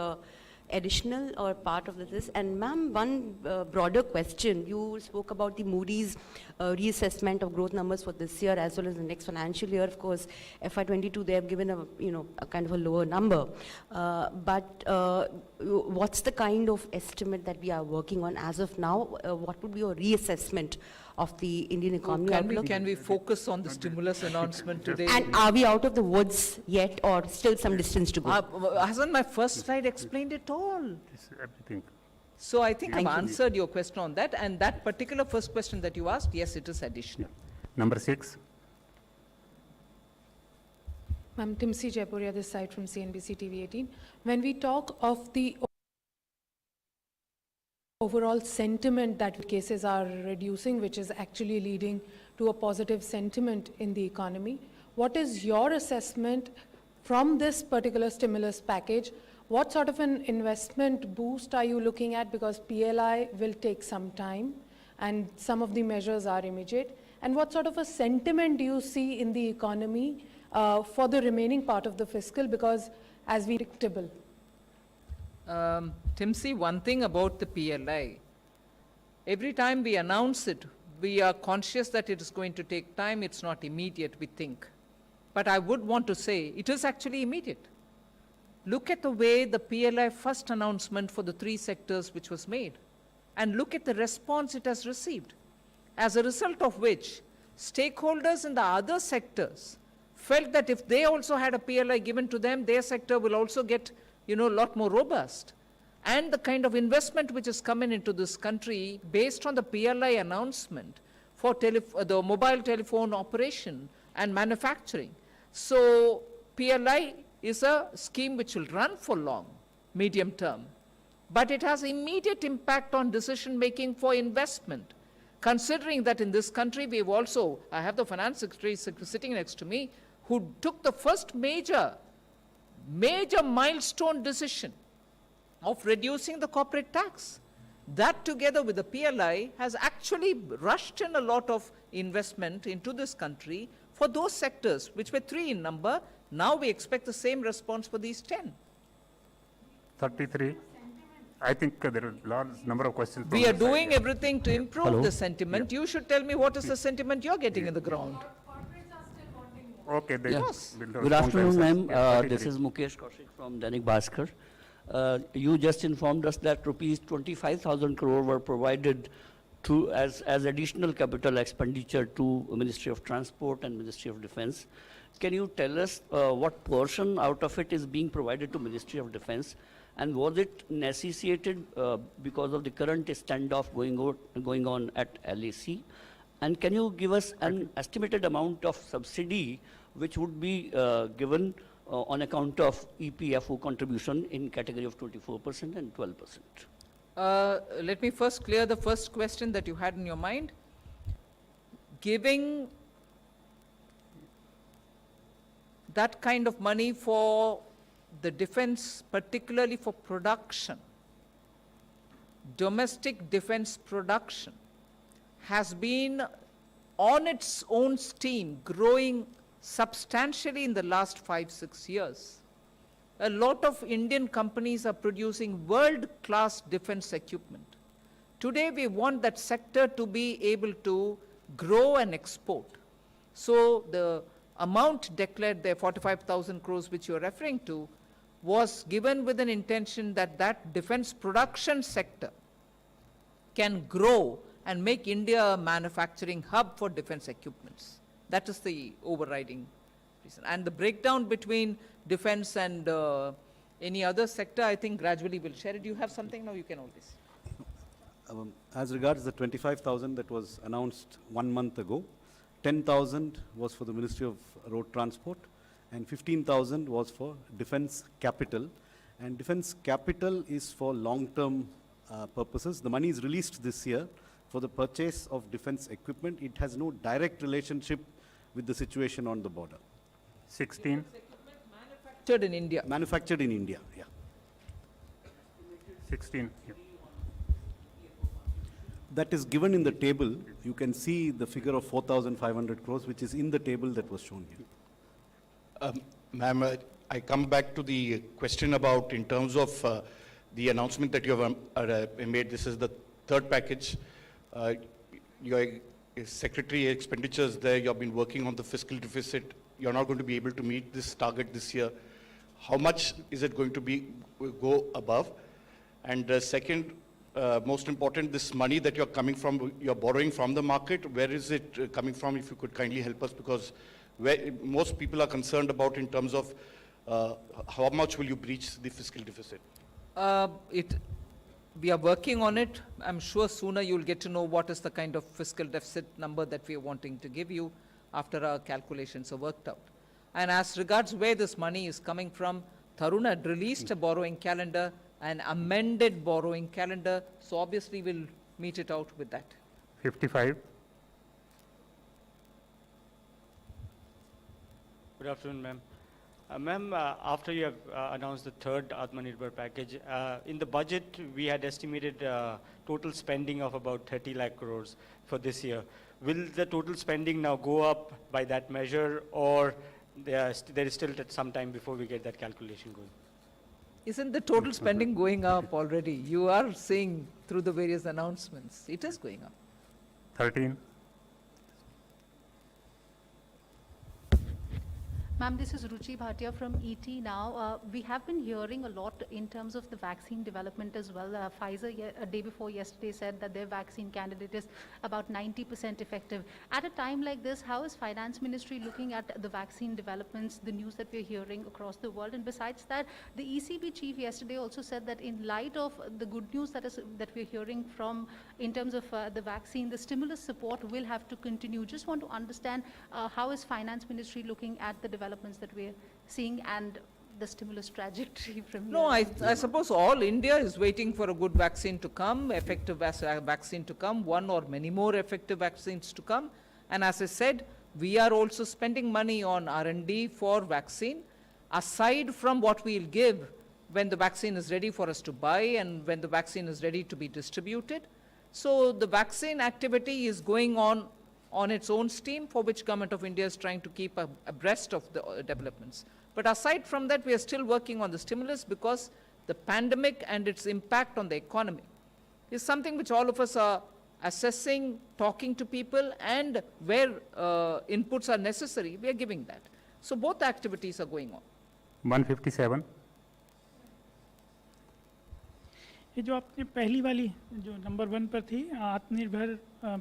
additional or part of this? And ma'am, one broader question. You spoke about the Moody's reassessment of growth numbers for this year as well as the next financial year. Of course, FY22 they have given a kind of a lower number. But what's the kind of estimate that we are working on as of now? What would be your reassessment of the Indian economy outlook? Can we focus on the stimulus announcement today? And are we out of the woods yet or still some distance to go? Hasn't my first slide explained it all? It's everything. So I think I've Thank you. answered your question on that. And that particular first question that you asked, yes, it is additional. Number 6. Ma'am, Timsi Jaipuria, this side from CNBC TV 18. When we talk of the overall sentiment that cases are reducing, which is actually leading to a positive sentiment in the economy, what is your assessment from this particular stimulus package? What sort of an investment boost are you looking at? Because PLI will take some time and some of the measures are immediate. And what sort of a sentiment do you see in the economy for the remaining part of the fiscal? Because as we predictable. Timsi, one thing about the PLI, every time we announce it, we are conscious that it is going to take time, it's not immediate, we think. But I would want to say it is actually immediate. Look at the way the PLI first announcement for the 3 sectors which was made, and look at the response it has received. As a result of which, stakeholders in the other sectors felt that if they also had a PLI given to them, their sector will also get, a lot more robust. And the kind of investment which is coming into this country based on the PLI announcement for the mobile telephone operation and manufacturing. So PLI is a scheme which will run for long, medium term, but it has immediate impact on decision making for investment. Considering that in this country we've also, I have the finance secretary sitting next to me, who took the first major milestone decision of reducing the corporate tax. That together with the PLI has actually rushed in a lot of investment into this country for those sectors which were 3 in number. Now we expect the same response for these 10. 33. I think there are a large number of questions. from We are this side. doing everything to improve Hello? the sentiment. You should tell me what is the sentiment you're getting in the ground. Okay. They Yes. will Good respond to afternoon, answers. ma'am. Yeah, This 33. is Mukesh Kaushik from Dainik Bhaskar. You just informed us that rupees 25,000 crore were provided to as additional capital expenditure to Ministry of Transport and Ministry of Defence. Can you tell us what portion out of it is being provided to Ministry of Defence? And was it necessitated because of the current standoff going on at LAC? And can you give us an estimated amount of subsidy which would be given on account of EPFO contribution in category of 24% and 12%? Let me first clear the first question that you had in your mind. Giving that kind of money for the defense, particularly for production, domestic defense production, has been on its own steam growing substantially in the last 5-6 years. A lot of Indian companies are producing world-class defense equipment. Today we want that sector to be able to grow and export. So the amount declared there, 45,000 crores which you're referring to, was given with an intention that that defense production sector can grow and make India a manufacturing hub for defense equipments. That is the overriding reason. And the breakdown between defense and any other sector, I think gradually we'll share it. Do you have something? No, you can always. As regards the 25,000 that was announced 1 month ago, 10,000 was for the Ministry of Road Transport and 15,000 was for defense capital. And defense capital is for long-term purposes. The money is released this year for the purchase of defense equipment. It has no direct relationship with the situation on the border. 16. Manufactured in India. Manufactured in India, yeah. 16. Yeah. That is given in the table. You can see the figure of 4,500 crores, which is in the table that was shown here. Ma'am, I come back to the question about in terms of the announcement that you have made. This is the third package. Your secretary expenditures there, you have been working on the fiscal deficit. You're not going to be able to meet this target this year. How much is it going to go above? And second, most important, this money that you're borrowing from the market, where is it coming from? If you could kindly help us, because most people are concerned about in terms of how much will you breach the fiscal deficit? We are working on it. I'm sure sooner you'll get to know what is the kind of fiscal deficit number that we are wanting to give you after our calculations are worked out. And as regards where this money is coming from, Tarun had released a borrowing calendar, an amended borrowing calendar, so obviously we'll meet it out with that. 55. Good afternoon, ma'am. Ma'am, after you have announced the third Atmanirbhar package, in the budget we had estimated total spending of about 30 lakh crores for this year. Will the total spending now go up by that measure, or there is still some time before we get that calculation going? Isn't the total spending going up already? You are seeing through the various announcements. It is going up. 13. Ma'am, this is Ruchi Bhatia from ET now. We have been hearing a lot in terms of the vaccine development as well. Pfizer, a day before yesterday, said that their vaccine candidate is about 90% effective. At a time like this, how is Finance Ministry looking at the vaccine developments, the news that we're hearing across the world? And besides that, the ECB chief yesterday also said that in light of the good news that we're hearing from in terms of the vaccine, the stimulus support will have to continue. Just want to understand how is Finance Ministry looking at the developments that we're seeing and the stimulus trajectory from No, here? I suppose all India is waiting for a good vaccine to come, effective vaccine to come, one or many more effective vaccines to come. And as I said, we are also spending money on R&D for vaccine, aside from what we'll give when the vaccine is ready for us to buy and when the vaccine is ready to be distributed. So the vaccine activity is going on its own steam, for which Government of India is trying to keep abreast of the developments. But aside from that, we are still working on the stimulus because the pandemic and its impact on the economy is something which all of us are assessing, talking to people, and where inputs are necessary, we are giving that. So both activities are going on. 157. ये जो आपने पहली वाली जो number 1 पर थी आत्मनिर्भर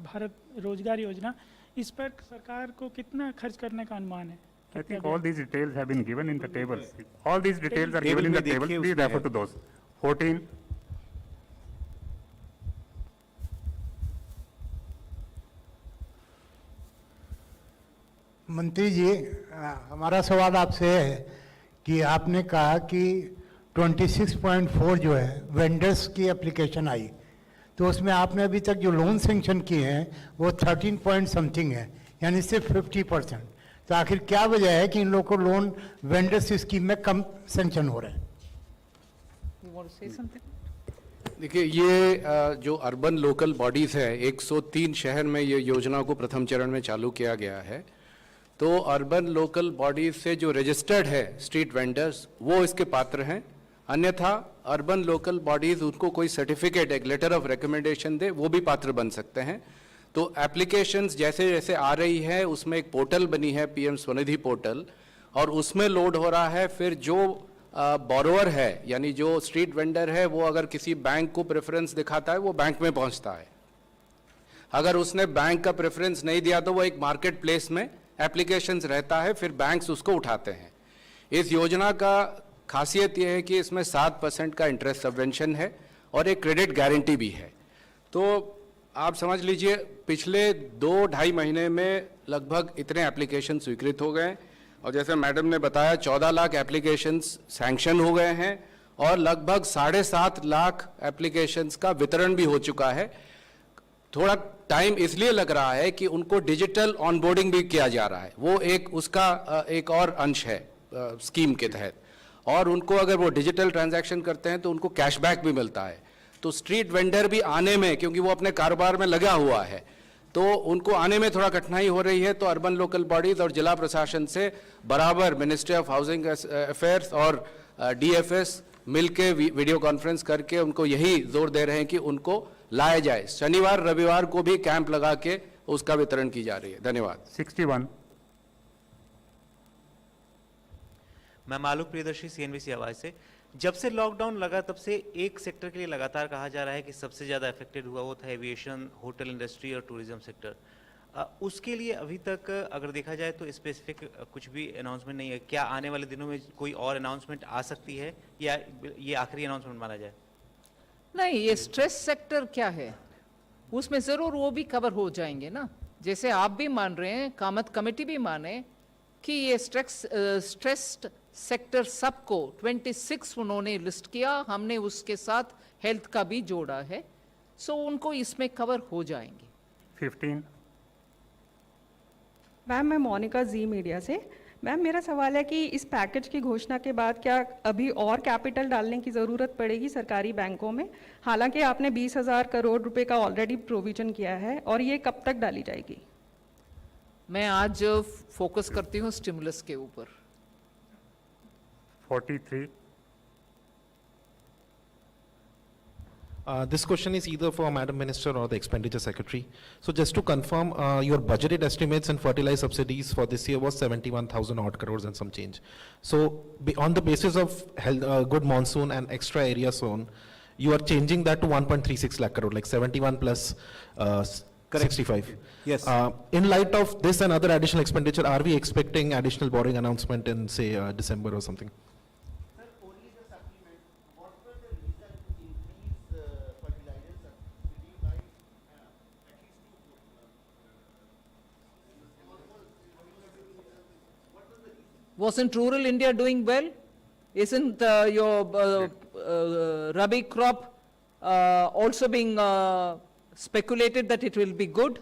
भारत रोजगार योजना, इस पर सरकार को कितना खर्च करने का अनुमान है? I think all these details have been given in the tables. All these details are given in the table. Please refer to those. 14. मंत्री जी, हमारा सवाल आपसे है कि आपने कहा कि 26.4 जो है वेंडर्स की एप्लीकेशन आई, तो उसमें आपने अभी तक जो लोन सेंक्शन किए हैं वो 13 पॉइंट समथिंग है, यानी सिर्फ 50%. तो आखिर क्या वजह है कि इन लोगों को लोन वेंडर्स स्कीम में कम सेंक्शन हो रहे हैं? देखिए, ये जो अर्बन लोकल बॉडीज़ है, 103 शहर में ये योजना को प्रथम चरण में चालू किया गया है. तो अर्बन लोकल बॉडीज से जो रजिस्टर्ड है स्ट्रीट वेंडर्स, वो इसके पात्र हैं. अन्यथा अर्बन लोकल बॉडीज उनको कोई सर्टिफिकेट, एक लेटर ऑफ रिकमेंडेशन दे, वो भी पात्र बन सकते हैं. तो एप्लीकेशंस जैसे जैसे आ रही है, उसमें एक पोर्टल बनी है, पीएम स्वनिधि पोर्टल, और उसमें लोड हो रहा है. फिर जो बोरोवर है, यानी जो स्ट्रीट वेंडर है, वो अगर किसी बैंक को प्रेफरेंस दिखाता है, वो बैंक में पहुंचता है. अगर उसने बैंक का प्रेफरेंस नहीं दिया तो वो एक मार्केट प्लेस में एप्लीकेशंस रहता है, फिर बैंक्स उसको उठाते हैं. इस योजना का खासियत यह है कि इसमें 7% का इंटरेस्ट सबवेंशन है और एक क्रेडिट गारंटी भी है. तो आप समझ लीजिए, पिछले 2-2.5 महीने में लगभग इतने एप्लीकेशन स्वीकृत हो गए, और जैसे मैडम ने बताया 14 लाख एप्लीकेशंस सैंक्शन हो गए हैं और लगभग 7.5 लाख एप्लीकेशंस का वितरण भी हो चुका है. थोड़ा टाइम इसलिए लग रहा है कि उनको डिजिटल ऑनबोर्डिंग भी किया जा रहा है, वो एक उसका एक और अंश है स्कीम के तहत. और उनको अगर वो डिजिटल ट्रांजैक्शन करते हैं तो उनको कैशबैक भी मिलता है. तो स्ट्रीट वेंडर भी आने में, क्योंकि वो अपने कारोबार में लगा हुआ है, तो उनको आने में थोड़ा कठिनाई हो रही है. तो अर्बन लोकल बॉडीज और जिला प्रशासन से बराबर मिनिस्ट्री ऑफ हाउसिंग अफेयर्स और डीएफएस मिलके वीडियो कॉन्फ्रेंस करके उनको यही जोर दे रहे हैं कि उनको लाया जाए. शनिवार रविवार को भी कैंप लगा के उसका वितरण की जा रही है. धन्यवाद. 61. मैं मालूक प्रियदर्शी, सीएनबीसी आवाज से. जब से लॉकडाउन लगा तब से एक सेक्टर के लिए लगातार कहा जा रहा है कि सबसे ज़्यादा अफेक्टेड हुआ वो था एविएशन, होटल इंडस्ट्री और टूरिज्म सेक्टर. उसके लिए अभी तक अगर देखा जाए तो स्पेसिफिक कुछ भी अनाउंसमेंट नहीं है. क्या आने वाले दिनों में कोई और अनाउंसमेंट आ सकती है या ये आखिरी अनाउंसमेंट माना जाए? नहीं, ये स्ट्रेस सेक्टर क्या है, उसमें ज़रूर वो भी कवर हो जाएंगे ना. जैसे आप भी मान रहे हैं, कामत कमेटी भी माने कि ये स्ट्रेस्ड सेक्टर सबको 26 उन्होंने लिस्ट किया, हमने उसके साथ हेल्थ का भी जोड़ा है. सो उनको इसमें कवर हो जाएंगे. 15. मैम, मैं मोनिका जी मीडिया से. मैम, मेरा सवाल है कि इस पैकेज की घोषणा के बाद क्या अभी और कैपिटल डालने की ज़रूरत पड़ेगी सरकारी बैंकों में? हालांकि आपने 20,000 करोड़ रुपए का ऑलरेडी प्रोविजन किया है, और ये कब तक डाली जाएगी? मैं आज फोकस करती हूँ स्टिमुलस के ऊपर. 43. This question is either for Madam Minister or the Expenditure Secretary. So just to confirm, your budgeted estimates and fertilizer subsidies for this year was 71,000 odd crores and some change. So on the basis of good monsoon and extra area sown, you are changing that to 1.36 lakh crore, like 71 plus 65. Yes. In light of this and other additional expenditure, are we expecting additional borrowing announcement in, say, December or something? Wasn't rural India doing well? Isn't your Rabi crop also being speculated that it will be good?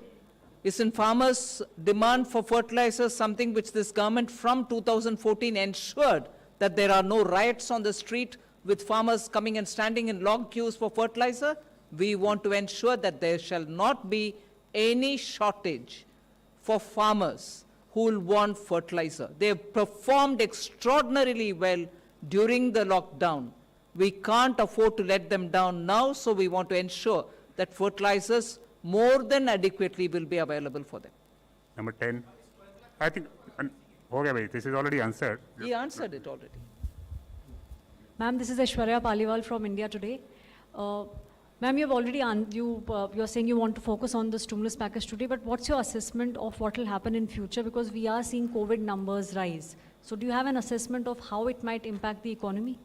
Isn't farmers' demand for fertilizers something which this government from 2014 ensured that there are no riots on the street with farmers coming and standing in long queues for fertilizer? We want to ensure that there shall not be any shortage for farmers who will want fertilizer. They have performed extraordinarily well during the lockdown. We can't afford to let them down now, so we want to ensure that fertilizers more than adequately will be available for them. Number 10. I think, okay, wait, this is already answered. He answered it already. Ma'am, this is Aishwarya Paliwal from India Today. Ma'am, you have already, you're saying you want to focus on the stimulus package today, but what's your assessment of what will happen in future? Because we are seeing COVID numbers rise. So do you have an assessment of how it might impact the economy?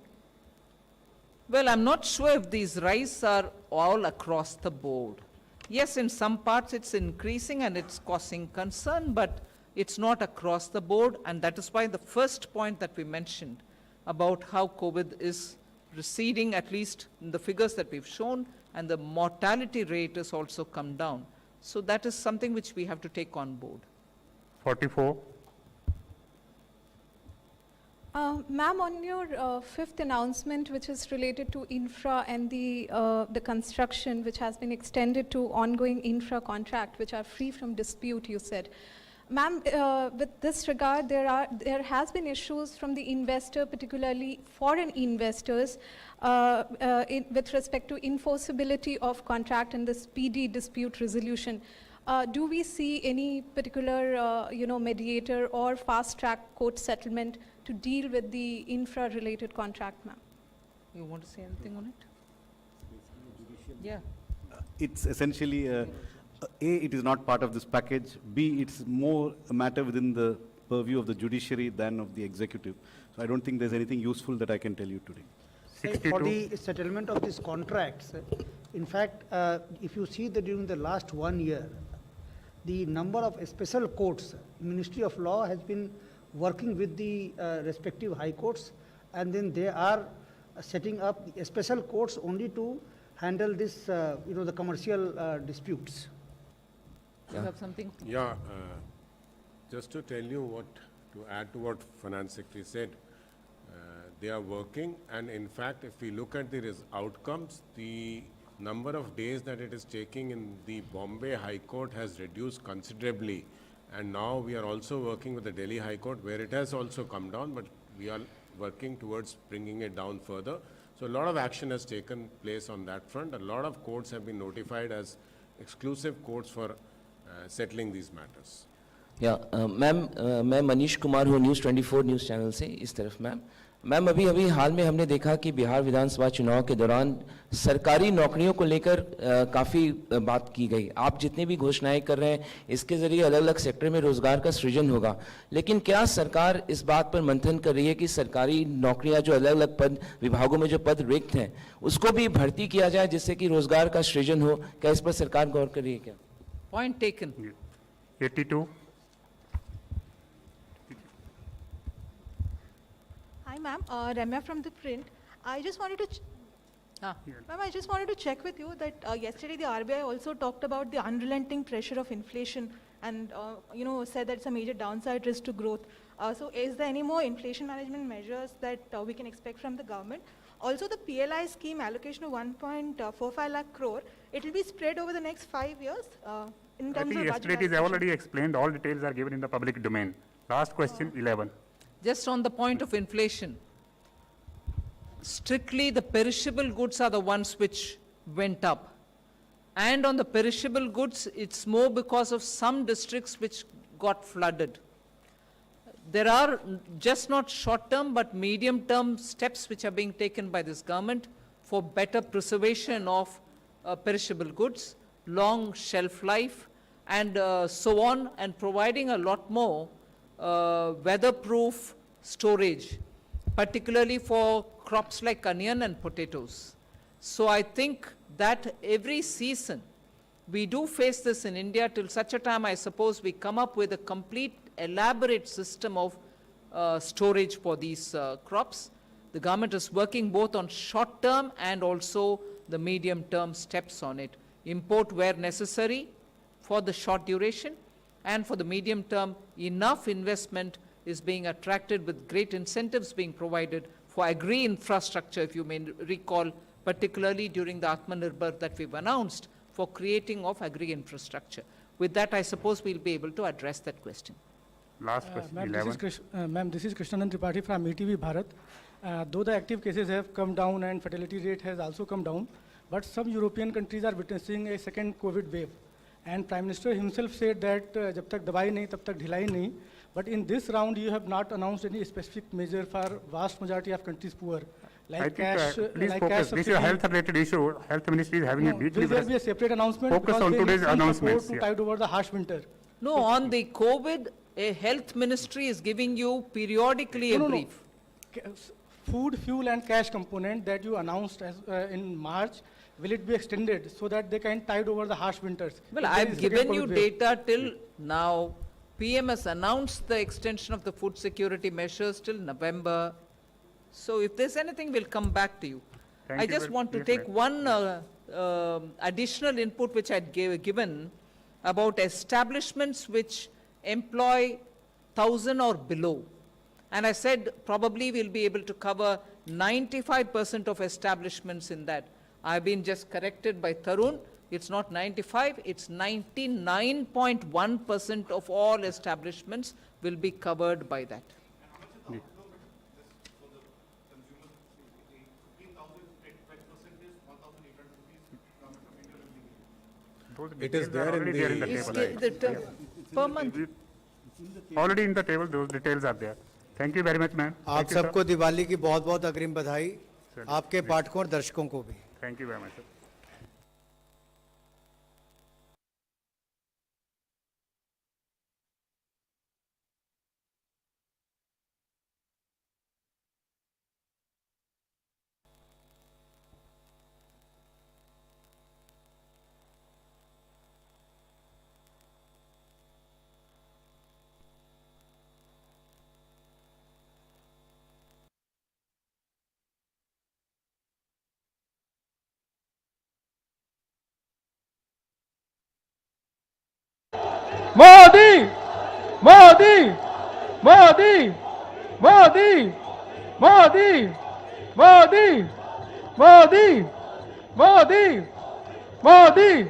Well, I'm not sure if these rise are all across the board. Yes, in some parts it's increasing and it's causing concern, but it's not across the board, and that is why the first point that we mentioned about how COVID is receding, at least in the figures that we've shown, and the mortality rate has also come down. So that is something which we have to take on board. 44. Ma'am, on your fifth announcement, which is related to infra and the construction, which has been extended to ongoing infra contract, which are free from dispute, you said. Ma'am, with this regard, there has been issues from the investor, particularly foreign investors, with respect to enforceability of contract and the speedy dispute resolution. Do we see any particular, mediator or fast-track court settlement to deal with the infra-related contract, ma'am? You want to say anything on it? Yeah. It's essentially, A, it is not part of this package. B, it's more a matter within the purview of the judiciary than of the executive. So I don't think there's anything useful that I can tell you today. For the settlement of these contracts, in fact, if you see that during the last 1 year, the number of special courts, Ministry of Law has been working with the respective high courts, and then they are setting up special courts only to handle this, the commercial disputes. You have something? Yeah, just to tell you to add to what Finance Secretary said, they are working, and in fact, if we look at the outcomes, the number of days that it is taking in the Bombay High Court has reduced considerably, and now we are also working with the Delhi High Court, where it has also come down, but we are working towards bringing it down further. So a lot of action has taken place on that front. A lot of courts have been notified as exclusive courts for settling these matters. या ma'am मैं मनीष कुमार हूँ news 24 news channel से इस तरफ ma'am अभी हाल में हमने देखा कि बिहार विधानसभा चुनाव के दौरान सरकारी नौकरियों को लेकर काफ़ी बात की गई। आप जितनी भी घोषणाएं कर रहे हैं इसके ज़रिए अलग अलग सेक्टर में रोज़गार का सृजन होगा, लेकिन क्या सरकार इस बात पर मंथन कर रही है कि सरकारी नौकरियां जो अलग अलग पद विभागों में जो पद रिक्त हैं उसको भी भर्ती किया जाए जिससे कि रोज़गार का सृजन हो? क्या इस पर सरकार गौर कर रही है क्या? Point taken. 82. Hi, ma'am. Ramya from the print. I just wanted to. Ma'am, I just wanted to check with you that yesterday the RBI also talked about the unrelenting pressure of inflation and said that it's a major downside risk to growth. So is there any more inflation management measures that we can expect from the government? Also, the PLI scheme allocation of 1.45 lakh crore, it will be spread over the next 5 years in terms I think of yesterday it is already explained. All details are given in the public domain. Last question, 11. Just on the point of inflation, strictly the perishable goods are the ones which went up. And on the perishable goods, it's more because of some districts which got flooded. There are just not short-term but medium-term steps which are being taken by this government for better preservation of perishable goods, long shelf life, and so on, and providing a lot more weatherproof storage, particularly for crops like onion and potatoes. So I think that every season, we do face this in India till such a time, I suppose, we come up with a complete, elaborate system of storage for these crops. The government is working both on short-term and also the medium-term steps on it. Import where necessary for the short duration, and for the medium term, enough investment is being attracted with great incentives being provided for agri-infrastructure, if you may recall, particularly during the Atmanirbhar that we've announced for creating of agri-infrastructure. With that, I suppose we'll be able to address that question. Last question, Ma'am, this is Krishnanand Tripathi from ETV Bharat. Though the active cases have come down and fatality rate has also come down, but some European countries are witnessing a second COVID wave. And Prime Minister himself said that jab tak dawai nahi, tab tak dhilai nahi. But in this round, you have not announced any specific measure for vast majority of countries poor. Like I think, cash, please like focus. cash This is a health-related issue. Health Ministry is having a weekly. Will there be a separate announcement? Focus Because on they today's need some announcements. support to tide over the harsh winter. No, on the COVID, a health ministry is giving you periodically a brief. Food, fuel and cash component that you announced as, in March, will it be extended so that they can tide over the harsh winters? Well, If there I've is second given you COVID wave. data till now. PM has announced the extension of the food security measures till November. So if there's anything, we'll come back to you. I just want to take one additional input which I'd given about establishments which employ 1,000 or below. And I said probably we'll be able to cover 95% of establishments in that. I've been just corrected by Tarun. It's not 95, it's 99.1% of all establishments will be covered by that. It is there in the table. Per month. Already in the table, those details are there. Thank you very much, ma'am. आप सबको दिवाली की बहुत बहुत अग्रिम बधाई, आपके पाठकों और दर्शकों को भी. Thank you very much, sir. Modi! Modi! Modi! Modi! Modi! Modi! Modi! Modi! Modi!